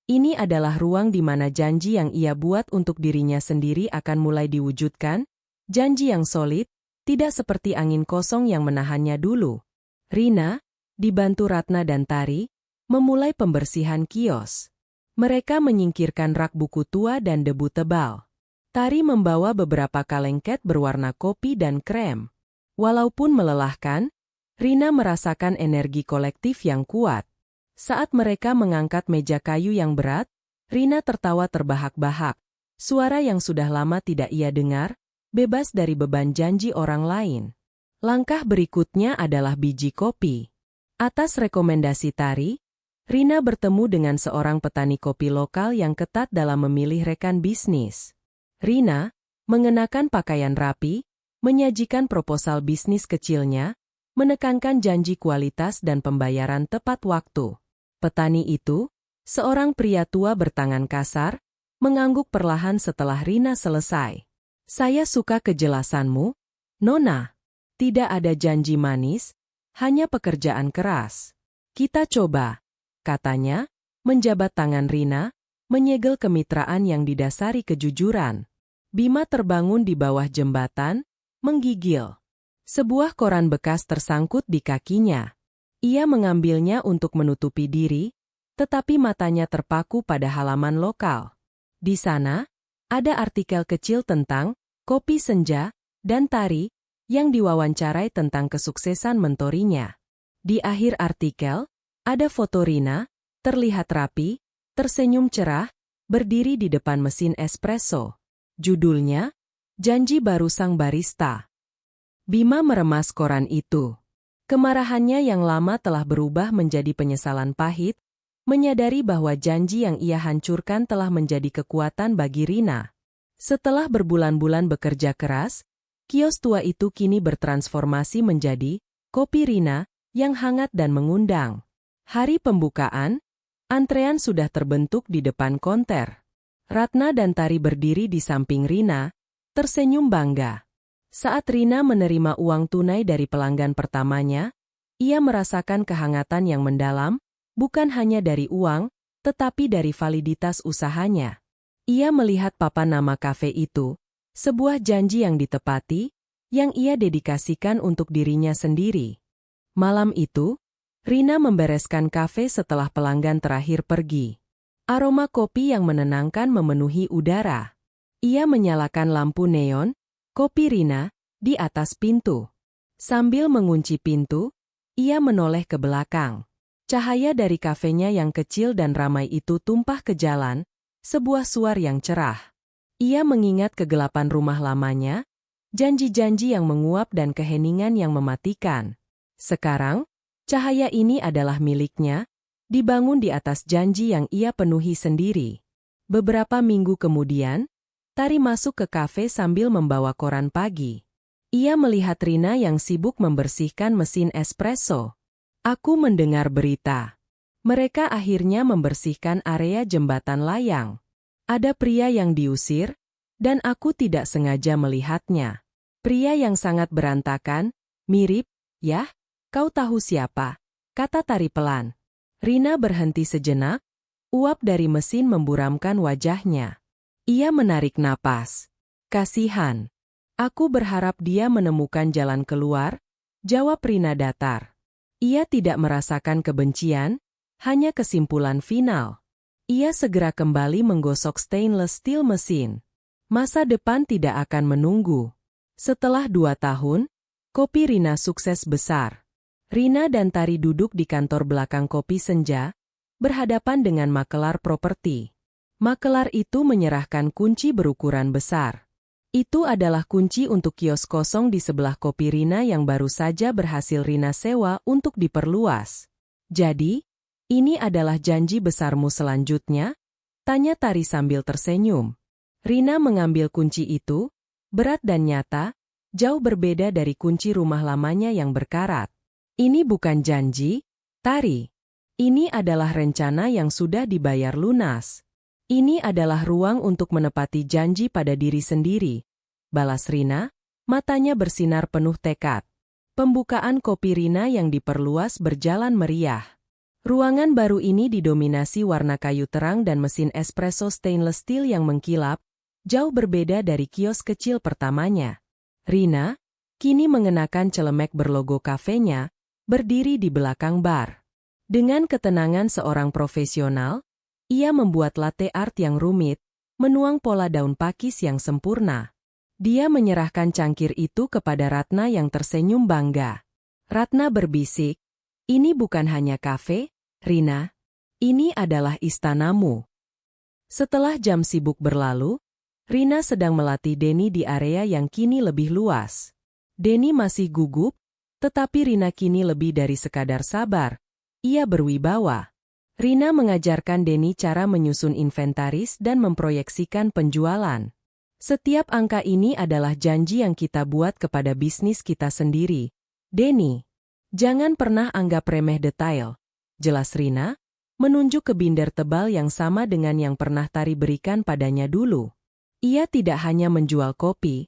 Ini adalah ruang di mana janji yang ia buat untuk dirinya sendiri akan mulai diwujudkan, janji yang solid, tidak seperti angin kosong yang menahannya dulu. Rina, dibantu Ratna dan Tari, memulai pembersihan kios. Mereka menyingkirkan rak buku tua dan debu tebal. Tari membawa beberapa kalengket berwarna kopi dan krem. Walaupun melelahkan, Rina merasakan energi kolektif yang kuat. Saat mereka mengangkat meja kayu yang berat, Rina tertawa terbahak-bahak. Suara yang sudah lama tidak ia dengar, bebas dari beban janji orang lain. Langkah berikutnya adalah biji kopi. Atas rekomendasi Tari, Rina bertemu dengan seorang petani kopi lokal yang ketat dalam memilih rekan bisnis. Rina, mengenakan pakaian rapi, menyajikan proposal bisnis kecilnya, menekankan janji kualitas dan pembayaran tepat waktu. Petani itu, seorang pria tua bertangan kasar, mengangguk perlahan setelah Rina selesai. Saya suka kejelasanmu, Nona. Tidak ada janji manis, hanya pekerjaan keras. Kita coba, katanya, menjabat tangan Rina, menyegel kemitraan yang didasari kejujuran. Bima terbangun di bawah jembatan, menggigil. Sebuah koran bekas tersangkut di kakinya. Ia mengambilnya untuk menutupi diri, tetapi matanya terpaku pada halaman lokal. Di sana, ada artikel kecil tentang kopi senja dan Tari yang diwawancarai tentang kesuksesan mentorinya. Di akhir artikel, ada foto Rina, terlihat rapi, tersenyum cerah, berdiri di depan mesin espresso. Judulnya, Janji Baru Sang Barista. Bima meremas koran itu. Kemarahannya yang lama telah berubah menjadi penyesalan pahit, menyadari bahwa janji yang ia hancurkan telah menjadi kekuatan bagi Rina. Setelah berbulan-bulan bekerja keras, kios tua itu kini bertransformasi menjadi kopi Rina yang hangat dan mengundang. Hari pembukaan, antrean sudah terbentuk di depan konter. Ratna dan Tari berdiri di samping Rina, tersenyum bangga. Saat Rina menerima uang tunai dari pelanggan pertamanya, ia merasakan kehangatan yang mendalam, bukan hanya dari uang, tetapi dari validitas usahanya. Ia melihat papan nama kafe itu, sebuah janji yang ditepati, yang ia dedikasikan untuk dirinya sendiri. Malam itu, Rina membereskan kafe setelah pelanggan terakhir pergi. Aroma kopi yang menenangkan memenuhi udara. Ia menyalakan lampu neon, kopi Rina, di atas pintu. Sambil mengunci pintu, ia menoleh ke belakang. Cahaya dari kafenya yang kecil dan ramai itu tumpah ke jalan, sebuah suar yang cerah. Ia mengingat kegelapan rumah lamanya, janji-janji yang menguap dan keheningan yang mematikan. Sekarang, cahaya ini adalah miliknya, dibangun di atas janji yang ia penuhi sendiri. Beberapa minggu kemudian, Tari masuk ke kafe sambil membawa koran pagi. Ia melihat Rina yang sibuk membersihkan mesin espresso. Aku mendengar berita. Mereka akhirnya membersihkan area jembatan layang. Ada pria yang diusir, dan aku tidak sengaja melihatnya. Pria yang sangat berantakan, mirip, yah, kau tahu siapa, kata Tari pelan. Rina berhenti sejenak, uap dari mesin memburamkan wajahnya. Ia menarik napas. Kasihan. Aku berharap dia menemukan jalan keluar, jawab Rina datar. Ia tidak merasakan kebencian, hanya kesimpulan final. Ia segera kembali menggosok stainless steel mesin. Masa depan tidak akan menunggu. Setelah 2 tahun, kopi Rina sukses besar. Rina dan Tari duduk di kantor belakang kopi senja, berhadapan dengan makelar properti. Makelar itu menyerahkan kunci berukuran besar. Itu adalah kunci untuk kios kosong di sebelah kopi Rina yang baru saja berhasil Rina sewa untuk diperluas. Jadi, ini adalah janji besarmu selanjutnya? Tanya Tari sambil tersenyum. Rina mengambil kunci itu, berat dan nyata, jauh berbeda dari kunci rumah lamanya yang berkarat. Ini bukan janji, Tari. Ini adalah rencana yang sudah dibayar lunas. Ini adalah ruang untuk menepati janji pada diri sendiri. Balas Rina, matanya bersinar penuh tekad. Pembukaan kopi Rina yang diperluas berjalan meriah. Ruangan baru ini didominasi warna kayu terang dan mesin espresso stainless steel yang mengkilap, jauh berbeda dari kios kecil pertamanya. Rina, kini mengenakan celemek berlogo kafenya, berdiri di belakang bar. Dengan ketenangan seorang profesional, ia membuat latte art yang rumit, menuang pola daun pakis yang sempurna. Dia menyerahkan cangkir itu kepada Ratna yang tersenyum bangga. Ratna berbisik, "Ini bukan hanya kafe, Rina. Ini adalah istanamu." Setelah jam sibuk berlalu, Rina sedang melatih Denny di area yang kini lebih luas. Denny masih gugup, tetapi Rina kini lebih dari sekadar sabar. Ia berwibawa. Rina mengajarkan Denny cara menyusun inventaris dan memproyeksikan penjualan. "Setiap angka ini adalah janji yang kita buat kepada bisnis kita sendiri. Denny, jangan pernah anggap remeh detail," jelas Rina, menunjuk ke binder tebal yang sama dengan yang pernah Tari berikan padanya dulu. Ia tidak hanya menjual kopi,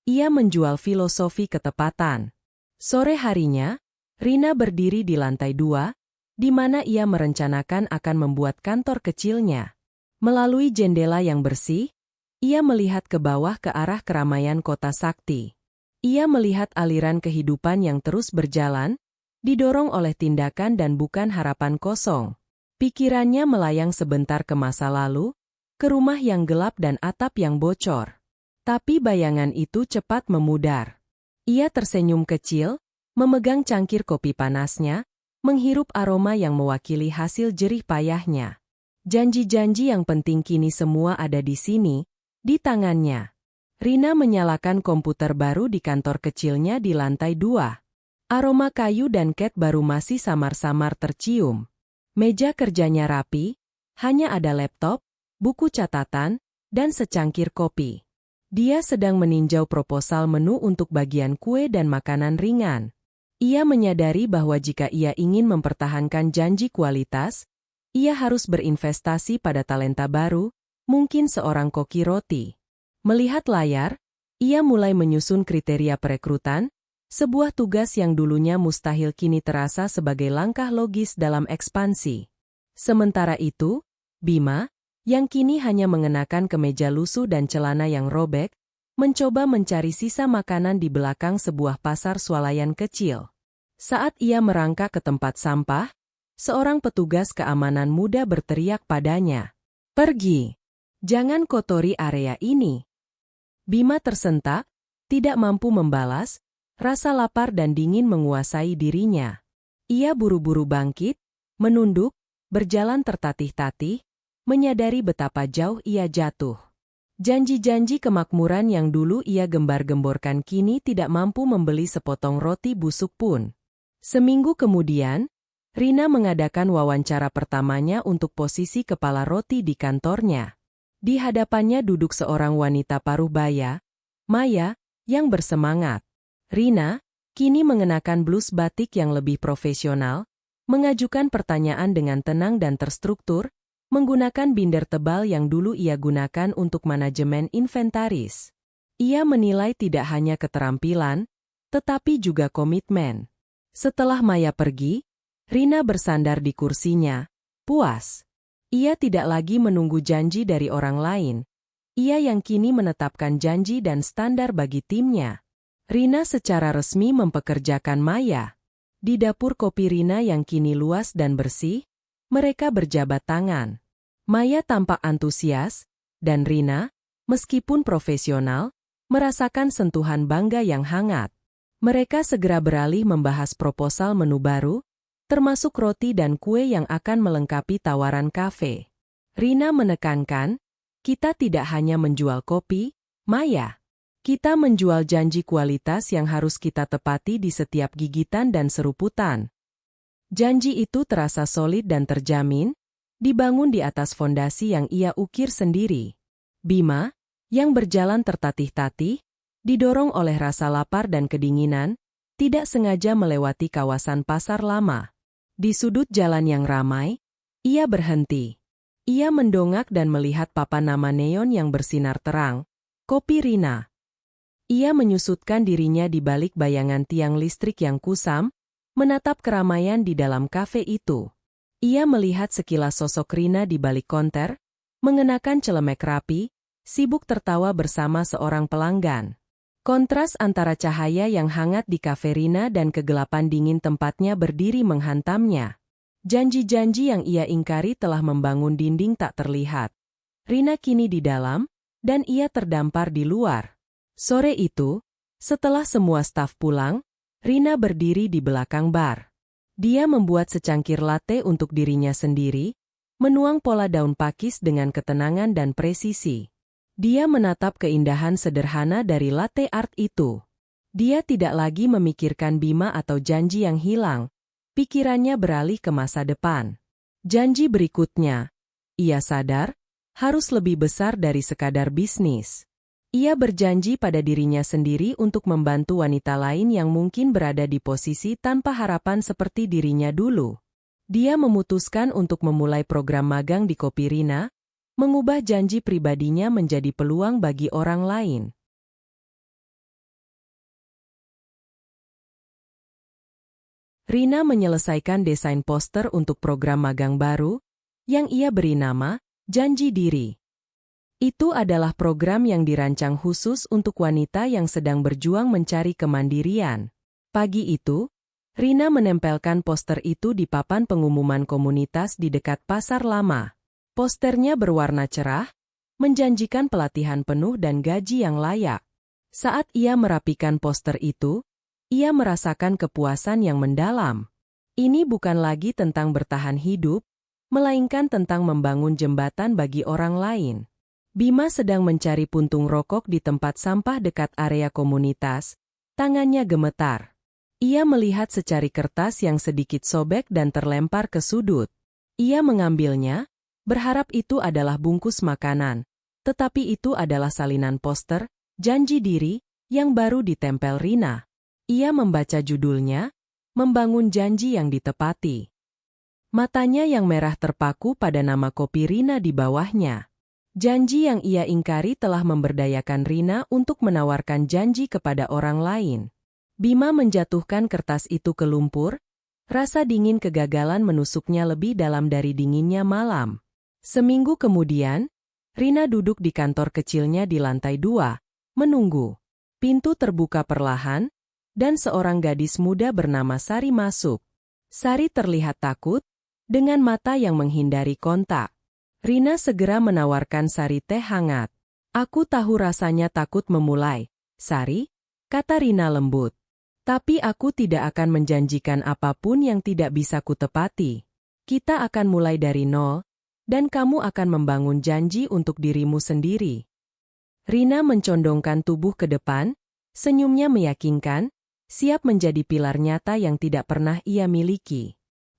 ia menjual filosofi ketepatan. Sore harinya, Rina berdiri di lantai 2, di mana ia merencanakan akan membuat kantor kecilnya. Melalui jendela yang bersih, ia melihat ke bawah ke arah keramaian kota sakti. Ia melihat aliran kehidupan yang terus berjalan, didorong oleh tindakan dan bukan harapan kosong. Pikirannya melayang sebentar ke masa lalu, ke rumah yang gelap dan atap yang bocor. Tapi bayangan itu cepat memudar. Ia tersenyum kecil, memegang cangkir kopi panasnya, menghirup aroma yang mewakili hasil jerih payahnya. Janji-janji yang penting kini semua ada di sini, di tangannya. Rina menyalakan komputer baru di kantor kecilnya di lantai 2. Aroma kayu dan cat baru masih samar-samar tercium. Meja kerjanya rapi, hanya ada laptop, buku catatan, dan secangkir kopi. Dia sedang meninjau proposal menu untuk bagian kue dan makanan ringan. Ia menyadari bahwa jika ia ingin mempertahankan janji kualitas, ia harus berinvestasi pada talenta baru, mungkin seorang koki roti. Melihat layar, ia mulai menyusun kriteria perekrutan, sebuah tugas yang dulunya mustahil kini terasa sebagai langkah logis dalam ekspansi. Sementara itu, Bima, yang kini hanya mengenakan kemeja lusuh dan celana yang robek, mencoba mencari sisa makanan di belakang sebuah pasar swalayan kecil. Saat ia merangkak ke tempat sampah, seorang petugas keamanan muda berteriak padanya, "Pergi! Jangan kotori area ini." Bima tersentak, tidak mampu membalas, rasa lapar dan dingin menguasai dirinya. Ia buru-buru bangkit, menunduk, berjalan tertatih-tatih, menyadari betapa jauh ia jatuh. Janji-janji kemakmuran yang dulu ia gembar-gemborkan kini tidak mampu membeli sepotong roti busuk pun. Seminggu kemudian, Rina mengadakan wawancara pertamanya untuk posisi kepala roti di kantornya. Di hadapannya duduk seorang wanita paruh baya, Maya, yang bersemangat. Rina, kini mengenakan blus batik yang lebih profesional, mengajukan pertanyaan dengan tenang dan terstruktur, menggunakan binder tebal yang dulu ia gunakan untuk manajemen inventaris. Ia menilai tidak hanya keterampilan, tetapi juga komitmen. Setelah Maya pergi, Rina bersandar di kursinya, puas. Ia tidak lagi menunggu janji dari orang lain. Ia yang kini menetapkan janji dan standar bagi timnya. Rina secara resmi mempekerjakan Maya. Di dapur kopi Rina yang kini luas dan bersih, mereka berjabat tangan. Maya tampak antusias, dan Rina, meskipun profesional, merasakan sentuhan bangga yang hangat. Mereka segera beralih membahas proposal menu baru, termasuk roti dan kue yang akan melengkapi tawaran kafe. Rina menekankan, kita tidak hanya menjual kopi, Maya. Kita menjual janji kualitas yang harus kita tepati di setiap gigitan dan seruputan. Janji itu terasa solid dan terjamin, dibangun di atas fondasi yang ia ukir sendiri. Bima, yang berjalan tertatih-tatih, didorong oleh rasa lapar dan kedinginan, tidak sengaja melewati kawasan pasar lama. Di sudut jalan yang ramai, ia berhenti. Ia mendongak dan melihat papan nama neon yang bersinar terang, Kopi Rina. Ia menyusutkan dirinya di balik bayangan tiang listrik yang kusam, menatap keramaian di dalam kafe itu. Ia melihat sekilas sosok Rina di balik konter, mengenakan celemek rapi, sibuk tertawa bersama seorang pelanggan. Kontras antara cahaya yang hangat di kafe Rina dan kegelapan dingin tempatnya berdiri menghantamnya. Janji-janji yang ia ingkari telah membangun dinding tak terlihat. Rina kini di dalam, dan ia terdampar di luar. Sore itu, setelah semua staf pulang, Rina berdiri di belakang bar. Dia membuat secangkir latte untuk dirinya sendiri, menuang pola daun pakis dengan ketenangan dan presisi. Dia menatap keindahan sederhana dari latte art itu. Dia tidak lagi memikirkan Bima atau janji yang hilang. Pikirannya beralih ke masa depan. Janji berikutnya, ia sadar, harus lebih besar dari sekadar bisnis. Ia berjanji pada dirinya sendiri untuk membantu wanita lain yang mungkin berada di posisi tanpa harapan seperti dirinya dulu. Dia memutuskan untuk memulai program magang di Kopi Rina, mengubah janji pribadinya menjadi peluang bagi orang lain. Rina menyelesaikan desain poster untuk program magang baru, yang ia beri nama Janji Diri. Itu adalah program yang dirancang khusus untuk wanita yang sedang berjuang mencari kemandirian. Pagi itu, Rina menempelkan poster itu di papan pengumuman komunitas di dekat pasar lama. Posternya berwarna cerah, menjanjikan pelatihan penuh dan gaji yang layak. Saat ia merapikan poster itu, ia merasakan kepuasan yang mendalam. Ini bukan lagi tentang bertahan hidup, melainkan tentang membangun jembatan bagi orang lain. Bima sedang mencari puntung rokok di tempat sampah dekat area komunitas. Tangannya gemetar. Ia melihat secari kertas yang sedikit sobek dan terlempar ke sudut. Ia mengambilnya, berharap itu adalah bungkus makanan. Tetapi itu adalah salinan poster, Janji Diri, yang baru ditempel Rina. Ia membaca judulnya, Membangun Janji yang Ditepati. Matanya yang merah terpaku pada nama Kopi Rina di bawahnya. Janji yang ia ingkari telah memberdayakan Rina untuk menawarkan janji kepada orang lain. Bima menjatuhkan kertas itu ke lumpur, rasa dingin kegagalan menusuknya lebih dalam dari dinginnya malam. Seminggu kemudian, Rina duduk di kantor kecilnya di lantai 2, menunggu. Pintu terbuka perlahan, dan seorang gadis muda bernama Sari masuk. Sari terlihat takut, dengan mata yang menghindari kontak. Rina segera menawarkan Sari teh hangat. "Aku tahu rasanya takut memulai, Sari," kata Rina lembut. "Tapi aku tidak akan menjanjikan apapun yang tidak bisa kutepati. Kita akan mulai dari nol, dan kamu akan membangun janji untuk dirimu sendiri." Rina mencondongkan tubuh ke depan, senyumnya meyakinkan, siap menjadi pilar nyata yang tidak pernah ia miliki.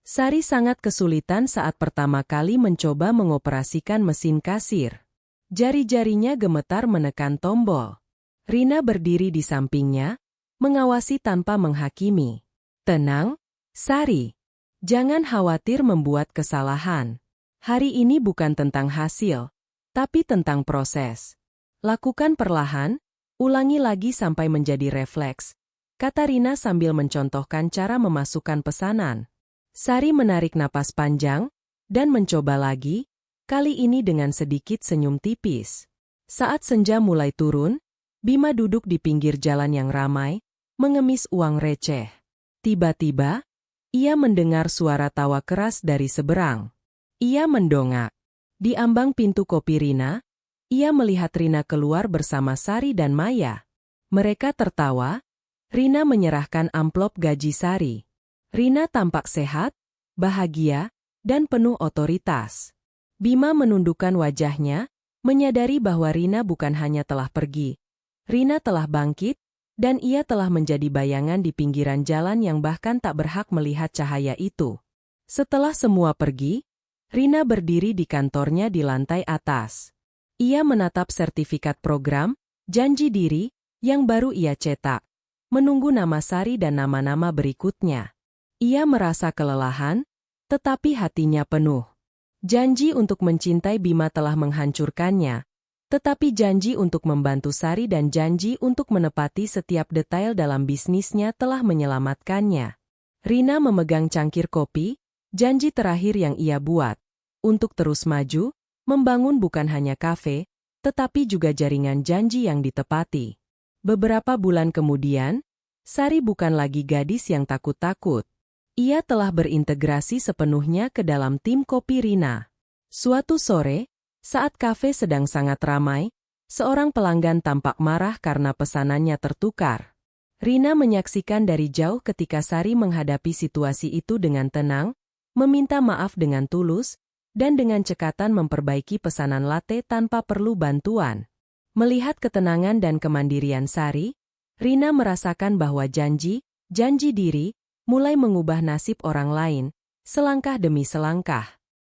Sari sangat kesulitan saat pertama kali mencoba mengoperasikan mesin kasir. Jari-jarinya gemetar menekan tombol. Rina berdiri di sampingnya, mengawasi tanpa menghakimi. "Tenang, Sari. Jangan khawatir membuat kesalahan. Hari ini bukan tentang hasil, tapi tentang proses. Lakukan perlahan, ulangi lagi sampai menjadi refleks," kata Rina sambil mencontohkan cara memasukkan pesanan. Sari menarik napas panjang, dan mencoba lagi, kali ini dengan sedikit senyum tipis. Saat senja mulai turun, Bima duduk di pinggir jalan yang ramai, mengemis uang receh. Tiba-tiba, ia mendengar suara tawa keras dari seberang. Ia mendongak. Di ambang pintu Kopi Rina, ia melihat Rina keluar bersama Sari dan Maya. Mereka tertawa. Rina menyerahkan amplop gaji Sari. Rina tampak sehat, bahagia, dan penuh otoritas. Bima menundukkan wajahnya, menyadari bahwa Rina bukan hanya telah pergi. Rina telah bangkit, dan ia telah menjadi bayangan di pinggiran jalan yang bahkan tak berhak melihat cahaya itu. Setelah semua pergi, Rina berdiri di kantornya di lantai atas. Ia menatap sertifikat program, Janji Diri, yang baru ia cetak. Menunggu nama Sari dan nama-nama berikutnya. Ia merasa kelelahan, tetapi hatinya penuh. Janji untuk mencintai Bima telah menghancurkannya, tetapi janji untuk membantu Sari dan janji untuk menepati setiap detail dalam bisnisnya telah menyelamatkannya. Rina memegang cangkir kopi, Janji terakhir yang ia buat, untuk terus maju, membangun bukan hanya kafe, tetapi juga jaringan janji yang ditepati. Beberapa bulan kemudian, Sari bukan lagi gadis yang takut-takut. Ia telah berintegrasi sepenuhnya ke dalam tim kopi Rina. Suatu sore, saat kafe sedang sangat ramai, seorang pelanggan tampak marah karena pesanannya tertukar. Rina menyaksikan dari jauh ketika Sari menghadapi situasi itu dengan tenang, meminta maaf dengan tulus, dan dengan cekatan memperbaiki pesanan latte tanpa perlu bantuan. Melihat ketenangan dan kemandirian Sari, Rina merasakan bahwa janji diri, mulai mengubah nasib orang lain, selangkah demi selangkah.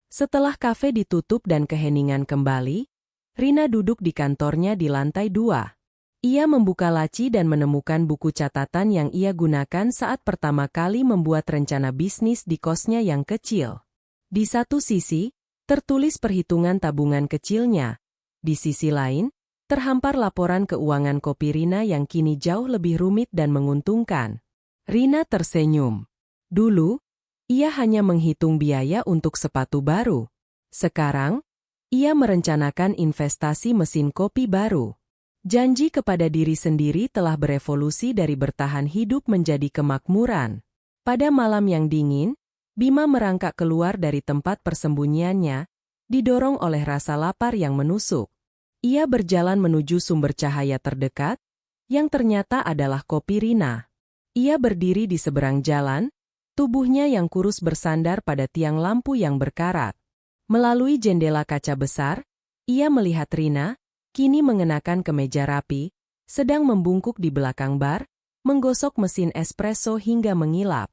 Setelah kafe ditutup dan keheningan kembali, Rina duduk di kantornya di lantai 2. Ia membuka laci dan menemukan buku catatan yang ia gunakan saat pertama kali membuat rencana bisnis di kosnya yang kecil. Di satu sisi, tertulis perhitungan tabungan kecilnya. Di sisi lain, terhampar laporan keuangan kopi Rina yang kini jauh lebih rumit dan menguntungkan. Rina tersenyum. Dulu, ia hanya menghitung biaya untuk sepatu baru. Sekarang, ia merencanakan investasi mesin kopi baru. Janji kepada diri sendiri telah berevolusi dari bertahan hidup menjadi kemakmuran. Pada malam yang dingin, Bima merangkak keluar dari tempat persembunyiannya, didorong oleh rasa lapar yang menusuk. Ia berjalan menuju sumber cahaya terdekat, yang ternyata adalah kopi Rina. Ia berdiri di seberang jalan, tubuhnya yang kurus bersandar pada tiang lampu yang berkarat. Melalui jendela kaca besar, ia melihat Rina, kini mengenakan kemeja rapi, sedang membungkuk di belakang bar, menggosok mesin espresso hingga mengilap.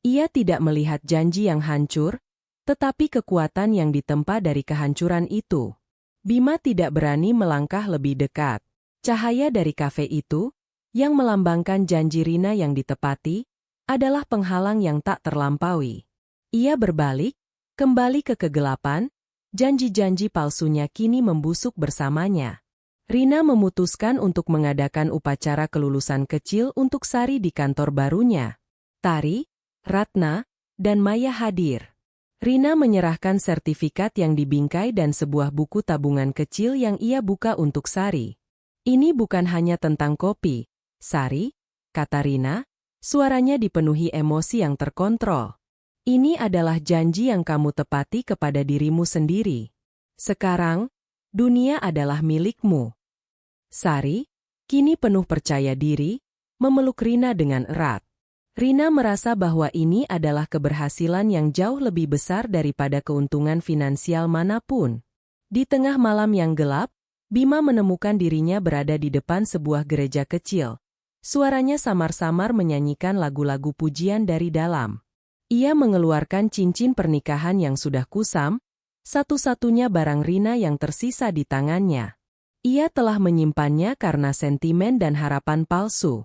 Ia tidak melihat janji yang hancur, tetapi kekuatan yang ditempa dari kehancuran itu. Bima tidak berani melangkah lebih dekat. Cahaya dari kafe itu, yang melambangkan janji Rina yang ditepati, adalah penghalang yang tak terlampaui. Ia berbalik, kembali ke kegelapan, janji-janji palsunya kini membusuk bersamanya. Rina memutuskan untuk mengadakan upacara kelulusan kecil untuk Sari di kantor barunya. Tari, Ratna, dan Maya hadir. Rina menyerahkan sertifikat yang dibingkai dan sebuah buku tabungan kecil yang ia buka untuk Sari. Ini bukan hanya tentang kopi, Sari, kata Rina, suaranya dipenuhi emosi yang terkontrol. Ini adalah janji yang kamu tepati kepada dirimu sendiri. Sekarang, dunia adalah milikmu. Sari, kini penuh percaya diri, memeluk Rina dengan erat. Rina merasa bahwa ini adalah keberhasilan yang jauh lebih besar daripada keuntungan finansial manapun. Di tengah malam yang gelap, Bima menemukan dirinya berada di depan sebuah gereja kecil. Suaranya samar-samar menyanyikan lagu-lagu pujian dari dalam. Ia mengeluarkan cincin pernikahan yang sudah kusam, satu-satunya barang Rina yang tersisa di tangannya. Ia telah menyimpannya karena sentimen dan harapan palsu.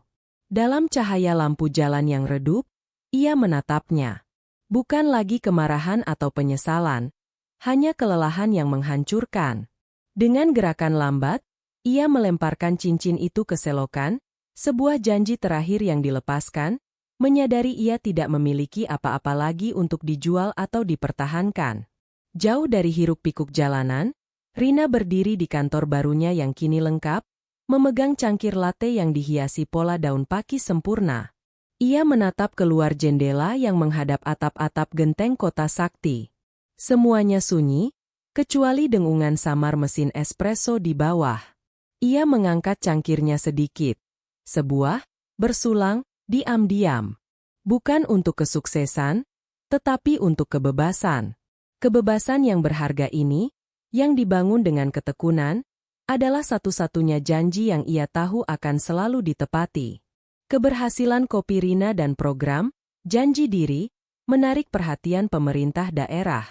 Dalam cahaya lampu jalan yang redup, ia menatapnya. Bukan lagi kemarahan atau penyesalan, hanya kelelahan yang menghancurkan. Dengan gerakan lambat, ia melemparkan cincin itu ke selokan, sebuah janji terakhir yang dilepaskan, menyadari ia tidak memiliki apa-apa lagi untuk dijual atau dipertahankan. Jauh dari hiruk-pikuk jalanan, Rina berdiri di kantor barunya yang kini lengkap, memegang cangkir latte yang dihiasi pola daun pakis sempurna. Ia menatap keluar jendela yang menghadap atap-atap genteng kota sakti. Semuanya sunyi, kecuali dengungan samar mesin espresso di bawah. Ia mengangkat cangkirnya sedikit. Sebuah, bersulang, diam-diam. Bukan untuk kesuksesan, tetapi untuk kebebasan. Kebebasan yang berharga ini, yang dibangun dengan ketekunan, adalah satu-satunya janji yang ia tahu akan selalu ditepati. Keberhasilan kopi Rina dan program, janji diri, menarik perhatian pemerintah daerah.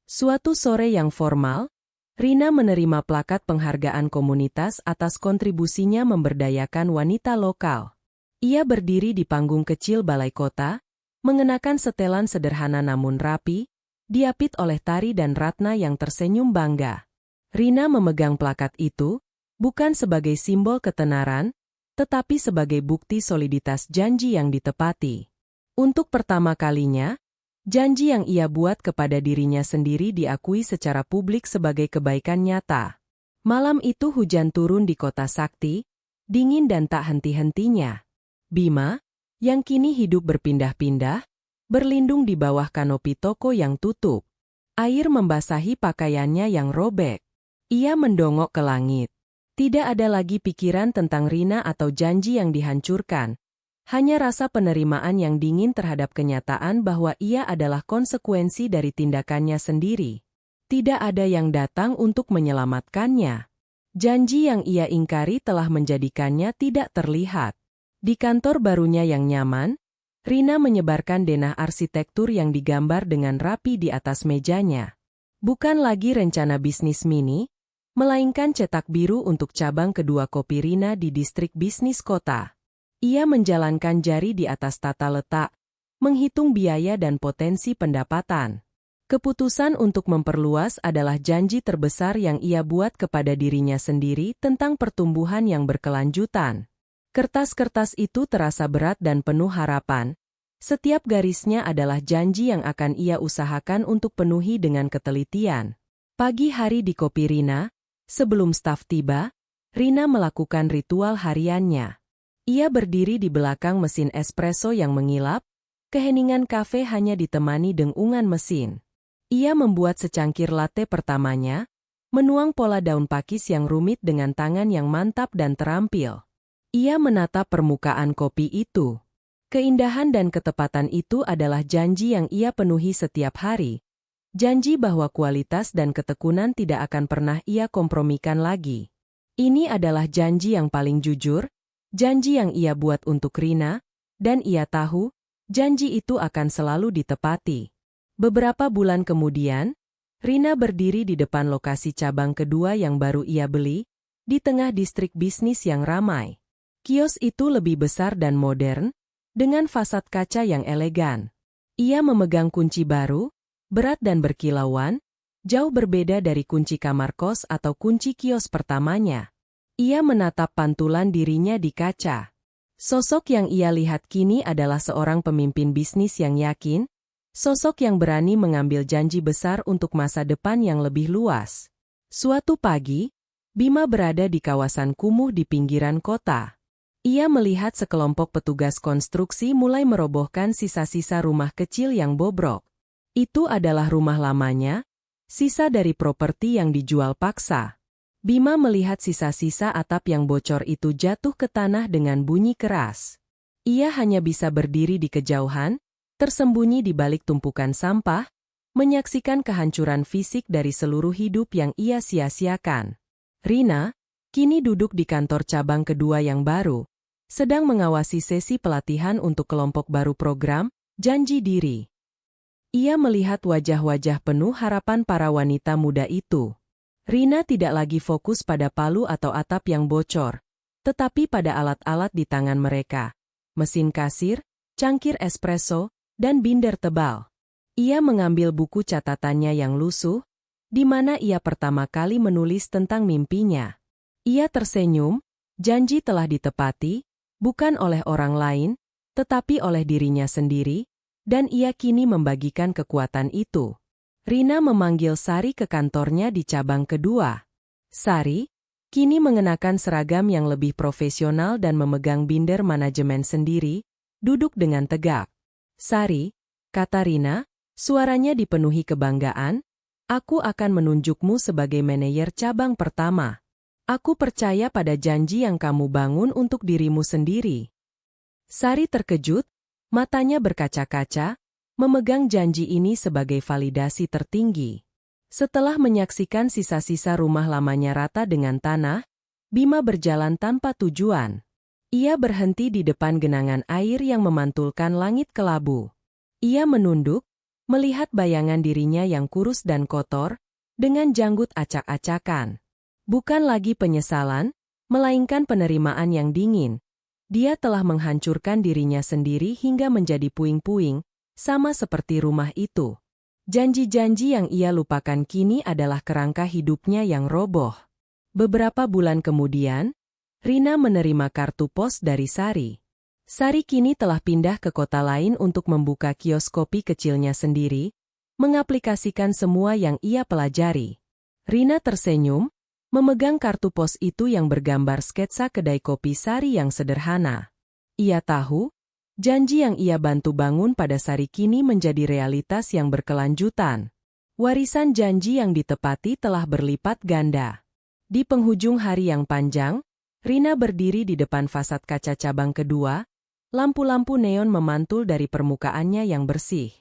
Suatu sore yang formal, Rina menerima plakat penghargaan komunitas atas kontribusinya memberdayakan wanita lokal. Ia berdiri di panggung kecil balai kota, mengenakan setelan sederhana namun rapi, diapit oleh Tari dan Ratna yang tersenyum bangga. Rina memegang plakat itu, bukan sebagai simbol ketenaran, tetapi sebagai bukti soliditas janji yang ditepati. Untuk pertama kalinya, Janji yang ia buat kepada dirinya sendiri diakui secara publik sebagai kebaikan nyata. Malam itu hujan turun di kota sakti, dingin dan tak henti-hentinya. Bima, yang kini hidup berpindah-pindah, berlindung di bawah kanopi toko yang tutup. Air membasahi pakaiannya yang robek. Ia mendongok ke langit. Tidak ada lagi pikiran tentang Rina atau janji yang dihancurkan. Hanya rasa penerimaan yang dingin terhadap kenyataan bahwa ia adalah konsekuensi dari tindakannya sendiri. Tidak ada yang datang untuk menyelamatkannya. Janji yang ia ingkari telah menjadikannya tidak terlihat. Di kantor barunya yang nyaman, Rina menyebarkan denah arsitektur yang digambar dengan rapi di atas mejanya. Bukan lagi rencana bisnis mini, melainkan cetak biru untuk cabang kedua kopi Rina di distrik bisnis kota. Ia menjalankan jari di atas tata letak, menghitung biaya dan potensi pendapatan. Keputusan untuk memperluas adalah janji terbesar yang ia buat kepada dirinya sendiri tentang pertumbuhan yang berkelanjutan. Kertas-kertas itu terasa berat dan penuh harapan. Setiap garisnya adalah janji yang akan ia usahakan untuk penuhi dengan ketelitian. Pagi hari di kopi Rina, sebelum staf tiba, Rina melakukan ritual hariannya. Ia berdiri di belakang mesin espresso yang mengilap, keheningan kafe hanya ditemani dengungan mesin. Ia membuat secangkir latte pertamanya, menuang pola daun pakis yang rumit dengan tangan yang mantap dan terampil. Ia menatap permukaan kopi itu. Keindahan dan ketepatan itu adalah janji yang ia penuhi setiap hari. Janji bahwa kualitas dan ketekunan tidak akan pernah ia kompromikan lagi. Ini adalah janji yang paling jujur, janji yang ia buat untuk Rina, dan ia tahu, janji itu akan selalu ditepati. Beberapa bulan kemudian, Rina berdiri di depan lokasi cabang kedua yang baru ia beli, di tengah distrik bisnis yang ramai. Kios itu lebih besar dan modern, dengan fasad kaca yang elegan. Ia memegang kunci baru, berat dan berkilauan, jauh berbeda dari kunci kamar kos atau kunci kios pertamanya. Ia menatap pantulan dirinya di kaca. Sosok yang ia lihat kini adalah seorang pemimpin bisnis yang yakin, sosok yang berani mengambil janji besar untuk masa depan yang lebih luas. Suatu pagi, Bima berada di kawasan kumuh di pinggiran kota. Ia melihat sekelompok petugas konstruksi mulai merobohkan sisa-sisa rumah kecil yang bobrok. Itu adalah rumah lamanya, sisa dari properti yang dijual paksa. Bima melihat sisa-sisa atap yang bocor itu jatuh ke tanah dengan bunyi keras. Ia hanya bisa berdiri di kejauhan, tersembunyi di balik tumpukan sampah, menyaksikan kehancuran fisik dari seluruh hidup yang ia sia-siakan. Rina, kini duduk di kantor cabang kedua yang baru, sedang mengawasi sesi pelatihan untuk kelompok baru program, Janji Diri. Ia melihat wajah-wajah penuh harapan para wanita muda itu. Rina tidak lagi fokus pada palu atau atap yang bocor, tetapi pada alat-alat di tangan mereka. Mesin kasir, cangkir espresso, dan binder tebal. Ia mengambil buku catatannya yang lusuh, di mana ia pertama kali menulis tentang mimpinya. Ia tersenyum, janji telah ditepati, bukan oleh orang lain, tetapi oleh dirinya sendiri, dan ia kini membagikan kekuatan itu. Rina memanggil Sari ke kantornya di cabang kedua. Sari, kini mengenakan seragam yang lebih profesional dan memegang binder manajemen sendiri, duduk dengan tegak. Sari, kata Rina, suaranya dipenuhi kebanggaan, aku akan menunjukmu sebagai manajer cabang pertama. Aku percaya pada janji yang kamu bangun untuk dirimu sendiri. Sari terkejut, matanya berkaca-kaca, memegang janji ini sebagai validasi tertinggi. Setelah menyaksikan sisa-sisa rumah lamanya rata dengan tanah, Bima berjalan tanpa tujuan. Ia berhenti di depan genangan air yang memantulkan langit kelabu. Ia menunduk, melihat bayangan dirinya yang kurus dan kotor, dengan janggut acak-acakan. Bukan lagi penyesalan, melainkan penerimaan yang dingin. Dia telah menghancurkan dirinya sendiri hingga menjadi puing-puing, sama seperti rumah itu. Janji-janji yang ia lupakan kini adalah kerangka hidupnya yang roboh. Beberapa bulan kemudian, Rina menerima kartu pos dari Sari. Sari kini telah pindah ke kota lain untuk membuka kios kopi kecilnya sendiri, mengaplikasikan semua yang ia pelajari. Rina tersenyum, memegang kartu pos itu yang bergambar sketsa kedai kopi Sari yang sederhana. Ia tahu, janji yang ia bantu bangun pada Sari kini menjadi realitas yang berkelanjutan. Warisan janji yang ditepati telah berlipat ganda. Di penghujung hari yang panjang, Rina berdiri di depan fasad kaca cabang kedua, lampu-lampu neon memantul dari permukaannya yang bersih.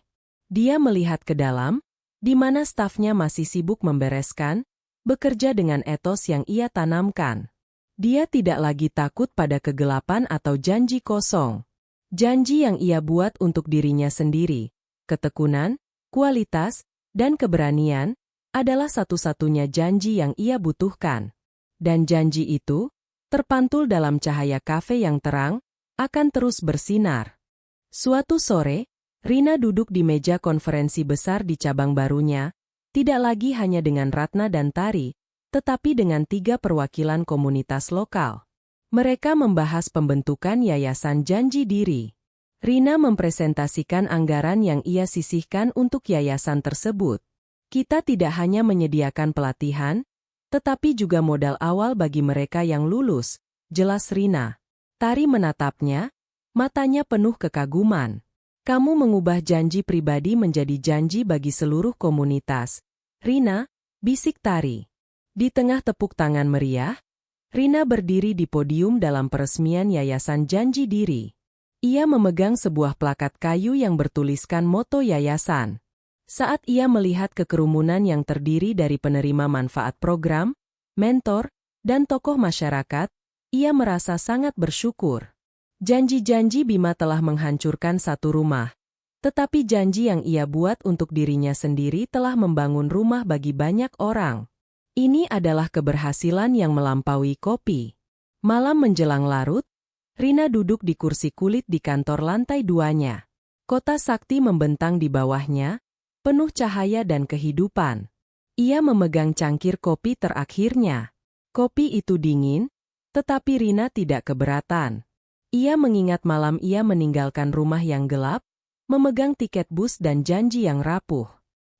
Dia melihat ke dalam, di mana stafnya masih sibuk membereskan, bekerja dengan etos yang ia tanamkan. Dia tidak lagi takut pada kegelapan atau janji kosong. Janji yang ia buat untuk dirinya sendiri, ketekunan, kualitas, dan keberanian, adalah satu-satunya janji yang ia butuhkan. Dan janji itu, terpantul dalam cahaya kafe yang terang, akan terus bersinar. Suatu sore, Rina duduk di meja konferensi besar di cabang barunya, tidak lagi hanya dengan Ratna dan Tari, tetapi dengan 3 perwakilan komunitas lokal. Mereka membahas pembentukan yayasan janji diri. Rina mempresentasikan anggaran yang ia sisihkan untuk yayasan tersebut. Kita tidak hanya menyediakan pelatihan, tetapi juga modal awal bagi mereka yang lulus, jelas Rina. Tari menatapnya, matanya penuh kekaguman. Kamu mengubah janji pribadi menjadi janji bagi seluruh komunitas. Rina, bisik Tari. Di tengah tepuk tangan meriah, Rina berdiri di podium dalam peresmian Yayasan Janji Diri. Ia memegang sebuah plakat kayu yang bertuliskan moto yayasan. Saat ia melihat kekerumunan yang terdiri dari penerima manfaat program, mentor, dan tokoh masyarakat, ia merasa sangat bersyukur. Janji-janji Bima telah menghancurkan satu rumah, tetapi janji yang ia buat untuk dirinya sendiri telah membangun rumah bagi banyak orang. Ini adalah keberhasilan yang melampaui kopi. Malam menjelang larut, Rina duduk di kursi kulit di kantor lantai 2-nya. Kota sakti membentang di bawahnya, penuh cahaya dan kehidupan. Ia memegang cangkir kopi terakhirnya. Kopi itu dingin, tetapi Rina tidak keberatan. Ia mengingat malam ia meninggalkan rumah yang gelap, memegang tiket bus dan janji yang rapuh.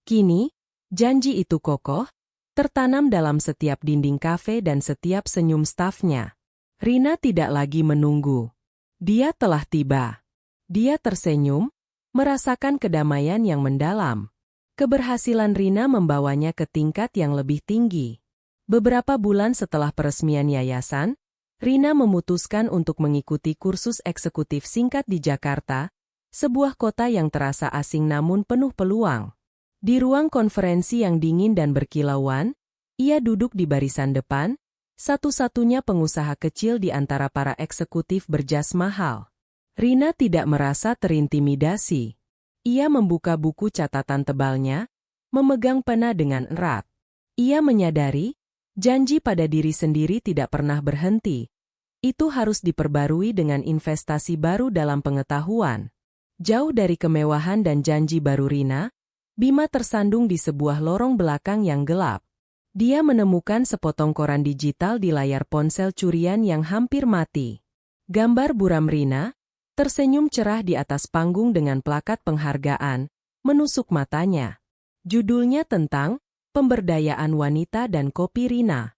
Kini, janji itu kokoh, tertanam dalam setiap dinding kafe dan setiap senyum stafnya. Rina tidak lagi menunggu. Dia telah tiba. Dia tersenyum, merasakan kedamaian yang mendalam. Keberhasilan Rina membawanya ke tingkat yang lebih tinggi. Beberapa bulan setelah peresmian yayasan, Rina memutuskan untuk mengikuti kursus eksekutif singkat di Jakarta, sebuah kota yang terasa asing namun penuh peluang. Di ruang konferensi yang dingin dan berkilauan, ia duduk di barisan depan, satu-satunya pengusaha kecil di antara para eksekutif berjas mahal. Rina tidak merasa terintimidasi. Ia membuka buku catatan tebalnya, memegang pena dengan erat. Ia menyadari, janji pada diri sendiri tidak pernah berhenti. Itu harus diperbarui dengan investasi baru dalam pengetahuan. Jauh dari kemewahan dan janji baru Rina, Bima tersandung di sebuah lorong belakang yang gelap. Dia menemukan sepotong koran digital di layar ponsel curian yang hampir mati. Gambar buram Rina, tersenyum cerah di atas panggung dengan plakat penghargaan, menusuk matanya. Judulnya tentang pemberdayaan wanita dan kopi Rina.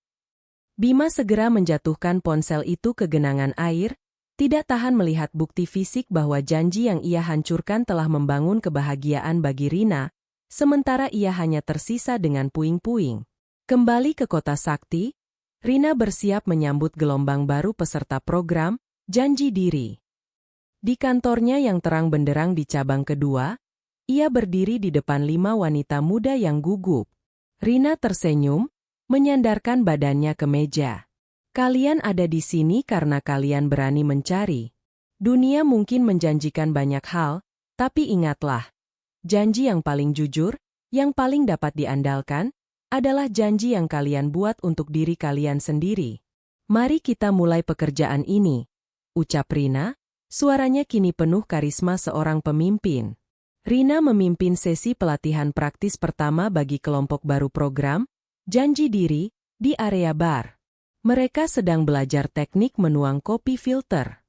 Bima segera menjatuhkan ponsel itu ke genangan air, tidak tahan melihat bukti fisik bahwa janji yang ia hancurkan telah membangun kebahagiaan bagi Rina, sementara ia hanya tersisa dengan puing-puing. Kembali ke kota sakti, Rina bersiap menyambut gelombang baru peserta program Janji Diri. Di kantornya yang terang benderang di cabang kedua, ia berdiri di depan 5 wanita muda yang gugup. Rina tersenyum, menyandarkan badannya ke meja. Kalian ada di sini karena kalian berani mencari. Dunia mungkin menjanjikan banyak hal, tapi ingatlah, janji yang paling jujur, yang paling dapat diandalkan, adalah janji yang kalian buat untuk diri kalian sendiri. Mari kita mulai pekerjaan ini, ucap Rina, suaranya kini penuh karisma seorang pemimpin. Rina memimpin sesi pelatihan praktis pertama bagi kelompok baru program Janji Diri, di area bar. Mereka sedang belajar teknik menuang kopi filter.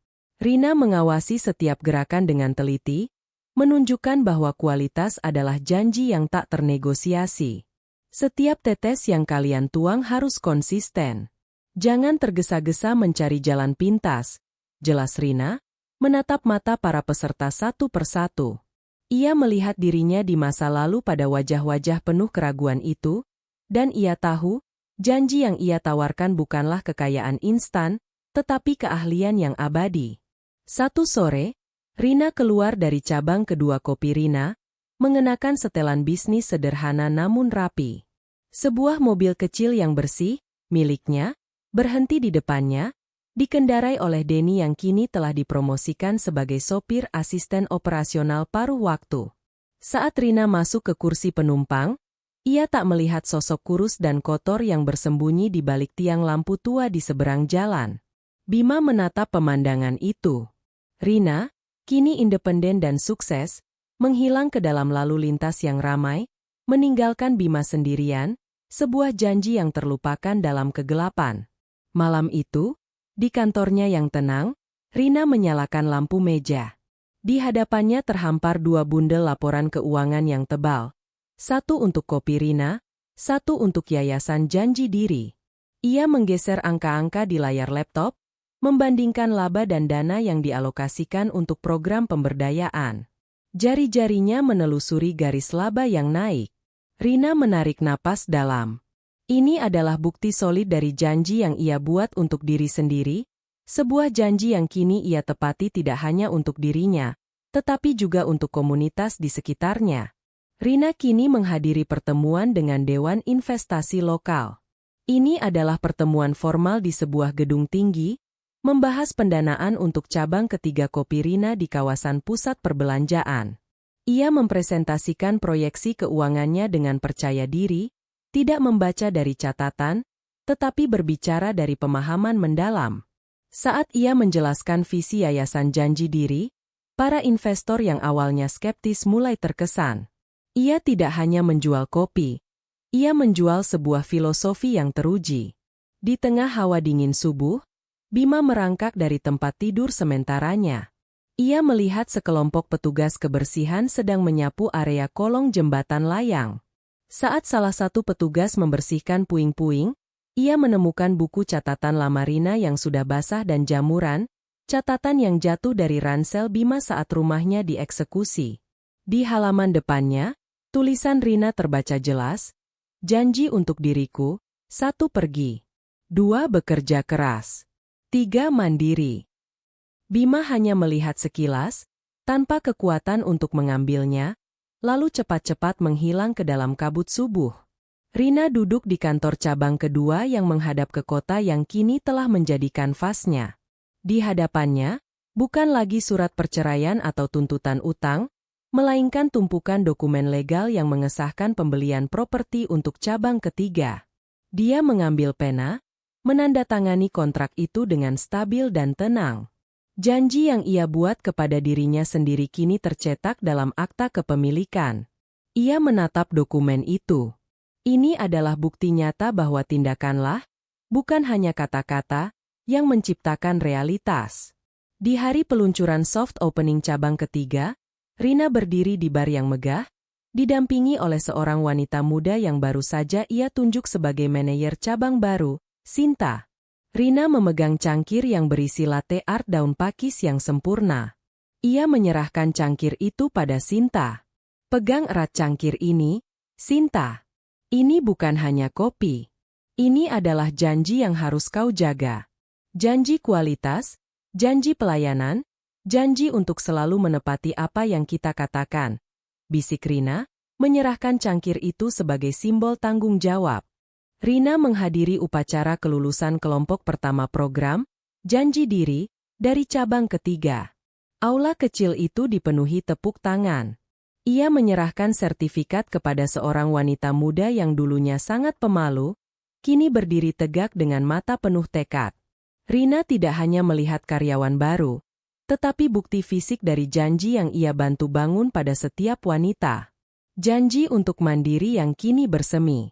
Rina mengawasi setiap gerakan dengan teliti, menunjukkan bahwa kualitas adalah janji yang tak ternegosiasi. Setiap tetes yang kalian tuang harus konsisten. Jangan tergesa-gesa mencari jalan pintas, jelas Rina, menatap mata para peserta satu persatu. Ia melihat dirinya di masa lalu pada wajah-wajah penuh keraguan itu, dan ia tahu, janji yang ia tawarkan bukanlah kekayaan instan, tetapi keahlian yang abadi. Satu sore, Rina keluar dari cabang kedua Kopi Rina, mengenakan setelan bisnis sederhana namun rapi. Sebuah mobil kecil yang bersih, miliknya, berhenti di depannya, dikendarai oleh Denny yang kini telah dipromosikan sebagai sopir asisten operasional paruh waktu. Saat Rina masuk ke kursi penumpang, ia tak melihat sosok kurus dan kotor yang bersembunyi di balik tiang lampu tua di seberang jalan. Bima menatap pemandangan itu. Rina, kini independen dan sukses, menghilang ke dalam lalu lintas yang ramai, meninggalkan Bima sendirian, sebuah janji yang terlupakan dalam kegelapan. Malam itu, di kantornya yang tenang, Rina menyalakan lampu meja. Di hadapannya terhampar dua bundel laporan keuangan yang tebal. Satu untuk Kopi Rina, satu untuk Yayasan Janji Diri. Ia menggeser angka-angka di layar laptop, membandingkan laba dan dana yang dialokasikan untuk program pemberdayaan. Jari-jarinya menelusuri garis laba yang naik. Rina menarik napas dalam. Ini adalah bukti solid dari janji yang ia buat untuk diri sendiri, sebuah janji yang kini ia tepati tidak hanya untuk dirinya, tetapi juga untuk komunitas di sekitarnya. Rina kini menghadiri pertemuan dengan Dewan Investasi Lokal. Ini adalah pertemuan formal di sebuah gedung tinggi, membahas pendanaan untuk cabang ketiga Kopi Rina di kawasan pusat perbelanjaan. Ia mempresentasikan proyeksi keuangannya dengan percaya diri, tidak membaca dari catatan, tetapi berbicara dari pemahaman mendalam. Saat ia menjelaskan visi Yayasan Janji Diri, para investor yang awalnya skeptis mulai terkesan. Ia tidak hanya menjual kopi, ia menjual sebuah filosofi yang teruji. Di tengah hawa dingin subuh, Bima merangkak dari tempat tidur sementaranya. Ia melihat sekelompok petugas kebersihan sedang menyapu area kolong jembatan layang. Saat salah satu petugas membersihkan puing-puing, ia menemukan buku catatan lama Rina yang sudah basah dan jamuran, catatan yang jatuh dari ransel Bima saat rumahnya dieksekusi. Di halaman depannya, tulisan Rina terbaca jelas, janji untuk diriku, 1 pergi, 2 bekerja keras, 3 mandiri. Bima hanya melihat sekilas, tanpa kekuatan untuk mengambilnya, lalu cepat-cepat menghilang ke dalam kabut subuh. Rina duduk di kantor cabang kedua yang menghadap ke kota yang kini telah menjadi kanvasnya. Di hadapannya, bukan lagi surat perceraian atau tuntutan utang, melainkan tumpukan dokumen legal yang mengesahkan pembelian properti untuk cabang ketiga. Dia mengambil pena, menandatangani kontrak itu dengan stabil dan tenang. Janji yang ia buat kepada dirinya sendiri kini tercetak dalam akta kepemilikan. Ia menatap dokumen itu. Ini adalah bukti nyata bahwa tindakanlah, bukan hanya kata-kata, yang menciptakan realitas. Di hari peluncuran soft opening cabang ketiga, Rina berdiri di bar yang megah, didampingi oleh seorang wanita muda yang baru saja ia tunjuk sebagai manajer cabang baru, Sinta. Rina memegang cangkir yang berisi latte art daun pakis yang sempurna. Ia menyerahkan cangkir itu pada Sinta. Pegang erat cangkir ini, Sinta. Ini bukan hanya kopi. Ini adalah janji yang harus kau jaga. Janji kualitas, janji pelayanan, janji untuk selalu menepati apa yang kita katakan. Bisik Rina, menyerahkan cangkir itu sebagai simbol tanggung jawab. Rina menghadiri upacara kelulusan kelompok pertama program, Janji Diri, dari cabang ketiga. Aula kecil itu dipenuhi tepuk tangan. Ia menyerahkan sertifikat kepada seorang wanita muda yang dulunya sangat pemalu, kini berdiri tegak dengan mata penuh tekad. Rina tidak hanya melihat karyawan baru, tetapi bukti fisik dari janji yang ia bantu bangun pada setiap wanita. Janji untuk mandiri yang kini bersemi.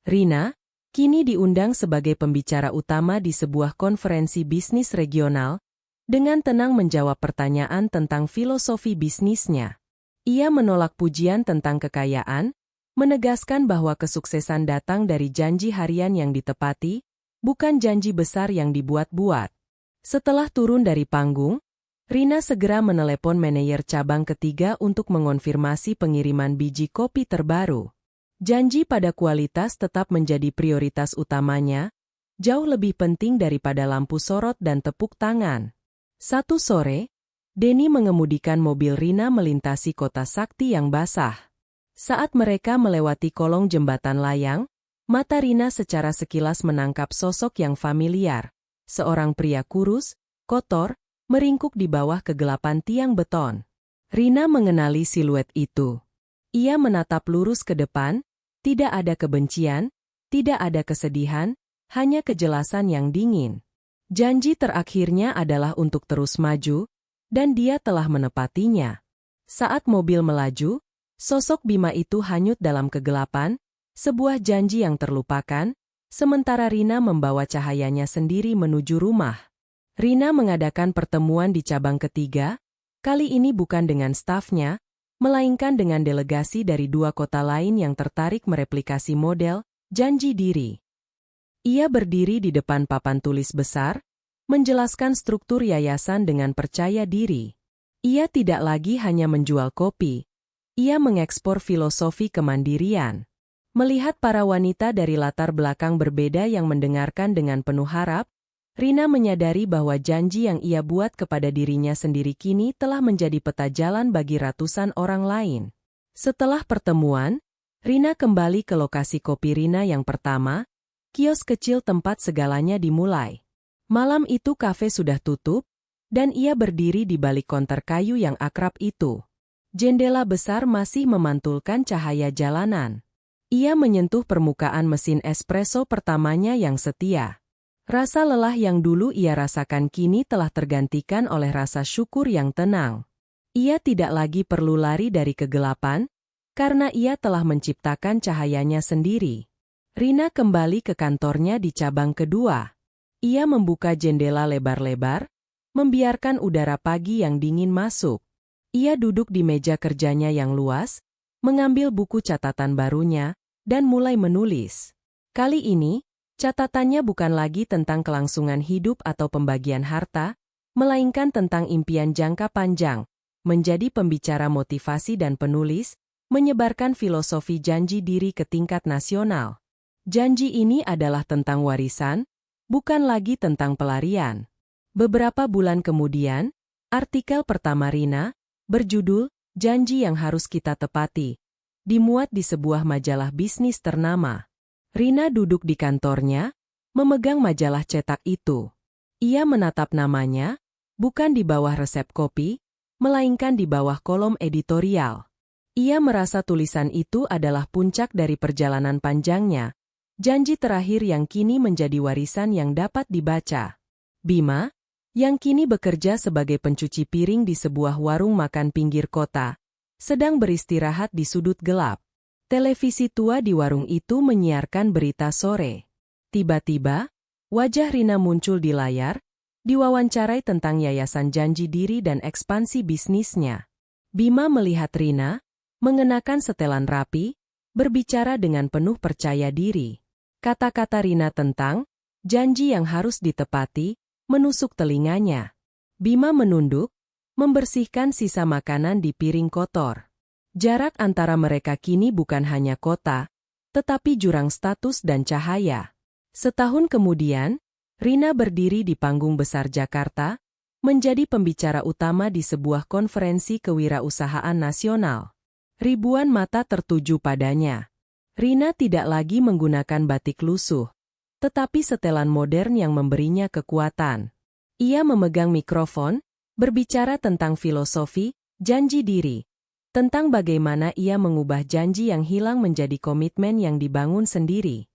Rina kini diundang sebagai pembicara utama di sebuah konferensi bisnis regional, dengan tenang menjawab pertanyaan tentang filosofi bisnisnya. Ia menolak pujian tentang kekayaan, menegaskan bahwa kesuksesan datang dari janji harian yang ditepati, bukan janji besar yang dibuat-buat. Setelah turun dari panggung, Rina segera menelepon manajer cabang ketiga untuk mengonfirmasi pengiriman biji kopi terbaru. Janji pada kualitas tetap menjadi prioritas utamanya, jauh lebih penting daripada lampu sorot dan tepuk tangan. Satu sore, Denny mengemudikan mobil Rina melintasi kota sakti yang basah. Saat mereka melewati kolong jembatan layang, mata Rina secara sekilas menangkap sosok yang familiar. Seorang pria kurus, kotor, meringkuk di bawah kegelapan tiang beton. Rina mengenali siluet itu. Ia menatap lurus ke depan, tidak ada kebencian, tidak ada kesedihan, hanya kejelasan yang dingin. Janji terakhirnya adalah untuk terus maju, dan dia telah menepatinya. Saat mobil melaju, sosok Bima itu hanyut dalam kegelapan, sebuah janji yang terlupakan, sementara Rina membawa cahayanya sendiri menuju rumah. Rina mengadakan pertemuan di cabang ketiga, kali ini bukan dengan stafnya, melainkan dengan delegasi dari 2 kota lain yang tertarik mereplikasi model janji diri. Ia berdiri di depan papan tulis besar, menjelaskan struktur yayasan dengan percaya diri. Ia tidak lagi hanya menjual kopi, ia mengekspor filosofi kemandirian. Melihat para wanita dari latar belakang berbeda yang mendengarkan dengan penuh harap, Rina menyadari bahwa janji yang ia buat kepada dirinya sendiri kini telah menjadi peta jalan bagi ratusan orang lain. Setelah pertemuan, Rina kembali ke lokasi kopi Rina yang pertama, kios kecil tempat segalanya dimulai. Malam itu kafe sudah tutup, dan ia berdiri di balik konter kayu yang akrab itu. Jendela besar masih memantulkan cahaya jalanan. Ia menyentuh permukaan mesin espresso pertamanya yang setia. Rasa lelah yang dulu ia rasakan kini telah tergantikan oleh rasa syukur yang tenang. Ia tidak lagi perlu lari dari kegelapan, karena ia telah menciptakan cahayanya sendiri. Rina kembali ke kantornya di cabang kedua. Ia membuka jendela lebar-lebar, membiarkan udara pagi yang dingin masuk. Ia duduk di meja kerjanya yang luas, mengambil buku catatan barunya, dan mulai menulis. Kali ini, catatannya bukan lagi tentang kelangsungan hidup atau pembagian harta, melainkan tentang impian jangka panjang, menjadi pembicara motivasi dan penulis, menyebarkan filosofi janji diri ke tingkat nasional. Janji ini adalah tentang warisan, bukan lagi tentang pelarian. Beberapa bulan kemudian, artikel pertama Rina, berjudul Janji yang Harus Kita Tepati, dimuat di sebuah majalah bisnis ternama. Rina duduk di kantornya, memegang majalah cetak itu. Ia menatap namanya, bukan di bawah resep kopi, melainkan di bawah kolom editorial. Ia merasa tulisan itu adalah puncak dari perjalanan panjangnya, janji terakhir yang kini menjadi warisan yang dapat dibaca. Bima, yang kini bekerja sebagai pencuci piring di sebuah warung makan pinggir kota, sedang beristirahat di sudut gelap. Televisi tua di warung itu menyiarkan berita sore. Tiba-tiba, wajah Rina muncul di layar, diwawancarai tentang yayasan janji diri dan ekspansi bisnisnya. Bima melihat Rina, mengenakan setelan rapi, berbicara dengan penuh percaya diri. Kata-kata Rina tentang janji yang harus ditepati, menusuk telinganya. Bima menunduk, membersihkan sisa makanan di piring kotor. Jarak antara mereka kini bukan hanya kota, tetapi jurang status dan cahaya. Setahun kemudian, Rina berdiri di panggung besar Jakarta, menjadi pembicara utama di sebuah konferensi kewirausahaan nasional. Ribuan mata tertuju padanya. Rina tidak lagi menggunakan batik lusuh, tetapi setelan modern yang memberinya kekuatan. Ia memegang mikrofon, berbicara tentang filosofi, janji diri, tentang bagaimana ia mengubah janji yang hilang menjadi komitmen yang dibangun sendiri.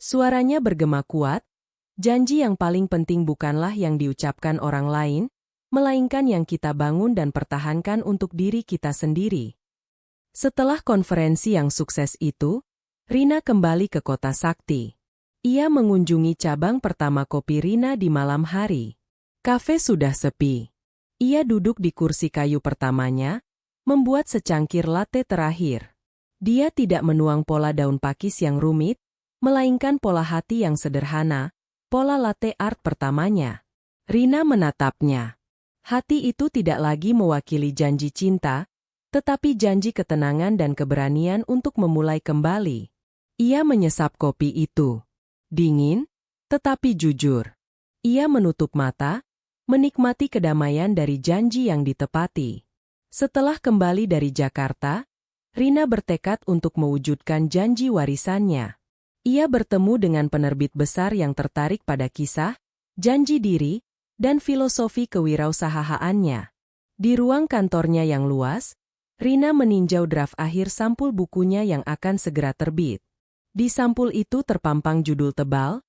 Suaranya bergema kuat, janji yang paling penting bukanlah yang diucapkan orang lain, melainkan yang kita bangun dan pertahankan untuk diri kita sendiri. Setelah konferensi yang sukses itu, Rina kembali ke kota sakti. Ia mengunjungi cabang pertama kopi Rina di malam hari. Kafe sudah sepi. Ia duduk di kursi kayu pertamanya, membuat secangkir latte terakhir. Dia tidak menuang pola daun pakis yang rumit, melainkan pola hati yang sederhana, pola latte art pertamanya. Rina menatapnya. Hati itu tidak lagi mewakili janji cinta, tetapi janji ketenangan dan keberanian untuk memulai kembali. Ia menyesap kopi itu. Dingin, tetapi jujur. Ia menutup mata, menikmati kedamaian dari janji yang ditepati. Setelah kembali dari Jakarta, Rina bertekad untuk mewujudkan janji warisannya. Ia bertemu dengan penerbit besar yang tertarik pada kisah, janji diri, dan filosofi kewirausahaannya. Di ruang kantornya yang luas, Rina meninjau draft akhir sampul bukunya yang akan segera terbit. Di sampul itu terpampang judul tebal,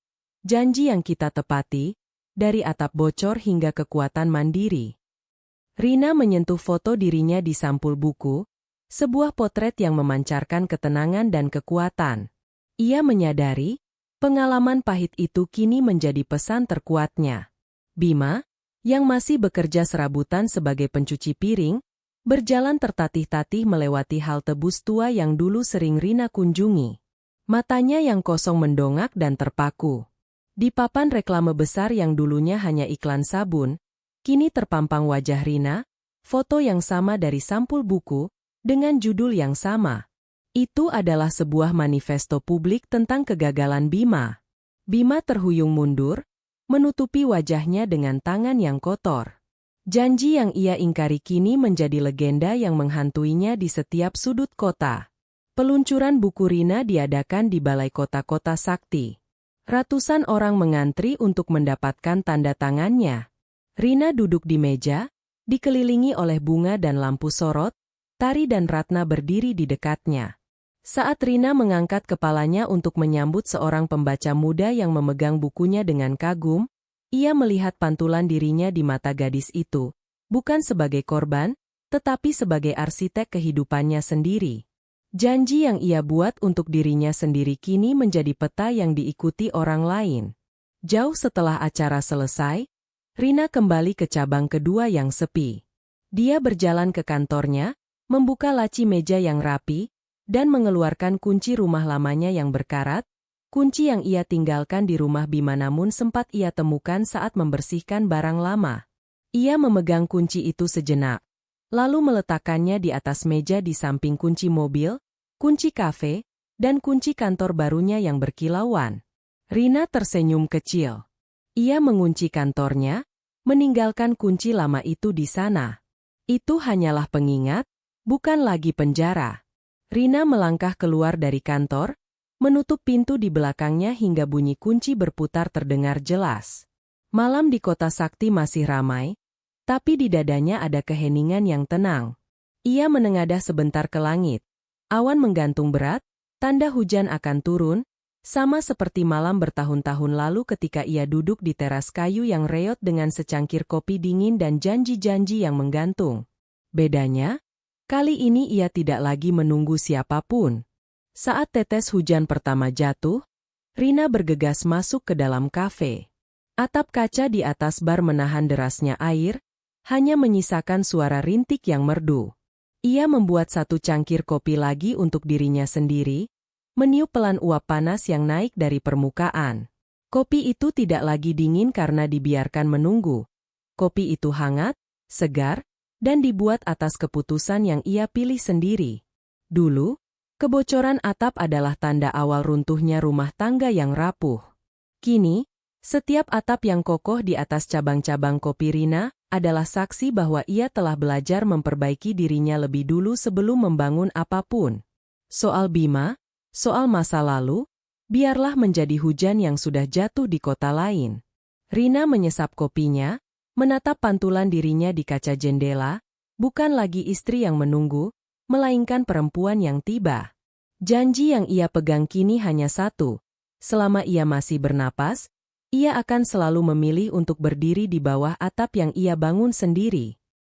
Janji yang Kita Tepati, dari atap bocor hingga kekuatan mandiri. Rina menyentuh foto dirinya di sampul buku, sebuah potret yang memancarkan ketenangan dan kekuatan. Ia menyadari, pengalaman pahit itu kini menjadi pesan terkuatnya. Bima, yang masih bekerja serabutan sebagai pencuci piring, berjalan tertatih-tatih melewati halte bus tua yang dulu sering Rina kunjungi. Matanya yang kosong mendongak dan terpaku. Di papan reklame besar yang dulunya hanya iklan sabun, kini terpampang wajah Rina, foto yang sama dari sampul buku, dengan judul yang sama. Itu adalah sebuah manifesto publik tentang kegagalan Bima. Bima terhuyung mundur, menutupi wajahnya dengan tangan yang kotor. Janji yang ia ingkari kini menjadi legenda yang menghantuinya di setiap sudut kota. Peluncuran buku Rina diadakan di Balai Kota-Kota Sakti. Ratusan orang mengantri untuk mendapatkan tanda tangannya. Rina duduk di meja, dikelilingi oleh bunga dan lampu sorot, Tari dan Ratna berdiri di dekatnya. Saat Rina mengangkat kepalanya untuk menyambut seorang pembaca muda yang memegang bukunya dengan kagum, ia melihat pantulan dirinya di mata gadis itu, bukan sebagai korban, tetapi sebagai arsitek kehidupannya sendiri. Janji yang ia buat untuk dirinya sendiri kini menjadi peta yang diikuti orang lain. Jauh setelah acara selesai, Rina kembali ke cabang kedua yang sepi. Dia berjalan ke kantornya, membuka laci meja yang rapi, dan mengeluarkan kunci rumah lamanya yang berkarat, kunci yang ia tinggalkan di rumah Bima namun sempat ia temukan saat membersihkan barang lama. Ia memegang kunci itu sejenak, lalu meletakkannya di atas meja di samping kunci mobil, kunci kafe, dan kunci kantor barunya yang berkilauan. Rina tersenyum kecil. Ia mengunci kantornya, meninggalkan kunci lama itu di sana. Itu hanyalah pengingat, bukan lagi penjara. Rina melangkah keluar dari kantor, menutup pintu di belakangnya hingga bunyi kunci berputar terdengar jelas. Malam di kota Sakti masih ramai, tapi di dadanya ada keheningan yang tenang. Ia menengadah sebentar ke langit. Awan menggantung berat, tanda hujan akan turun, sama seperti malam bertahun-tahun lalu ketika ia duduk di teras kayu yang reot dengan secangkir kopi dingin dan janji-janji yang menggantung. Bedanya, kali ini ia tidak lagi menunggu siapapun. Saat tetes hujan pertama jatuh, Rina bergegas masuk ke dalam kafe. Atap kaca di atas bar menahan derasnya air, hanya menyisakan suara rintik yang merdu. Ia membuat satu cangkir kopi lagi untuk dirinya sendiri, meniup pelan uap panas yang naik dari permukaan. Kopi itu tidak lagi dingin karena dibiarkan menunggu. Kopi itu hangat, segar, dan dibuat atas keputusan yang ia pilih sendiri. Dulu, kebocoran atap adalah tanda awal runtuhnya rumah tangga yang rapuh. Kini, setiap atap yang kokoh di atas cabang-cabang kopi Rina adalah saksi bahwa ia telah belajar memperbaiki dirinya lebih dulu sebelum membangun apapun. Soal Bima, soal masa lalu, biarlah menjadi hujan yang sudah jatuh di kota lain. Rina menyesap kopinya, menatap pantulan dirinya di kaca jendela, bukan lagi istri yang menunggu, melainkan perempuan yang tiba. Janji yang ia pegang kini hanya satu. Selama ia masih bernapas, ia akan selalu memilih untuk berdiri di bawah atap yang ia bangun sendiri.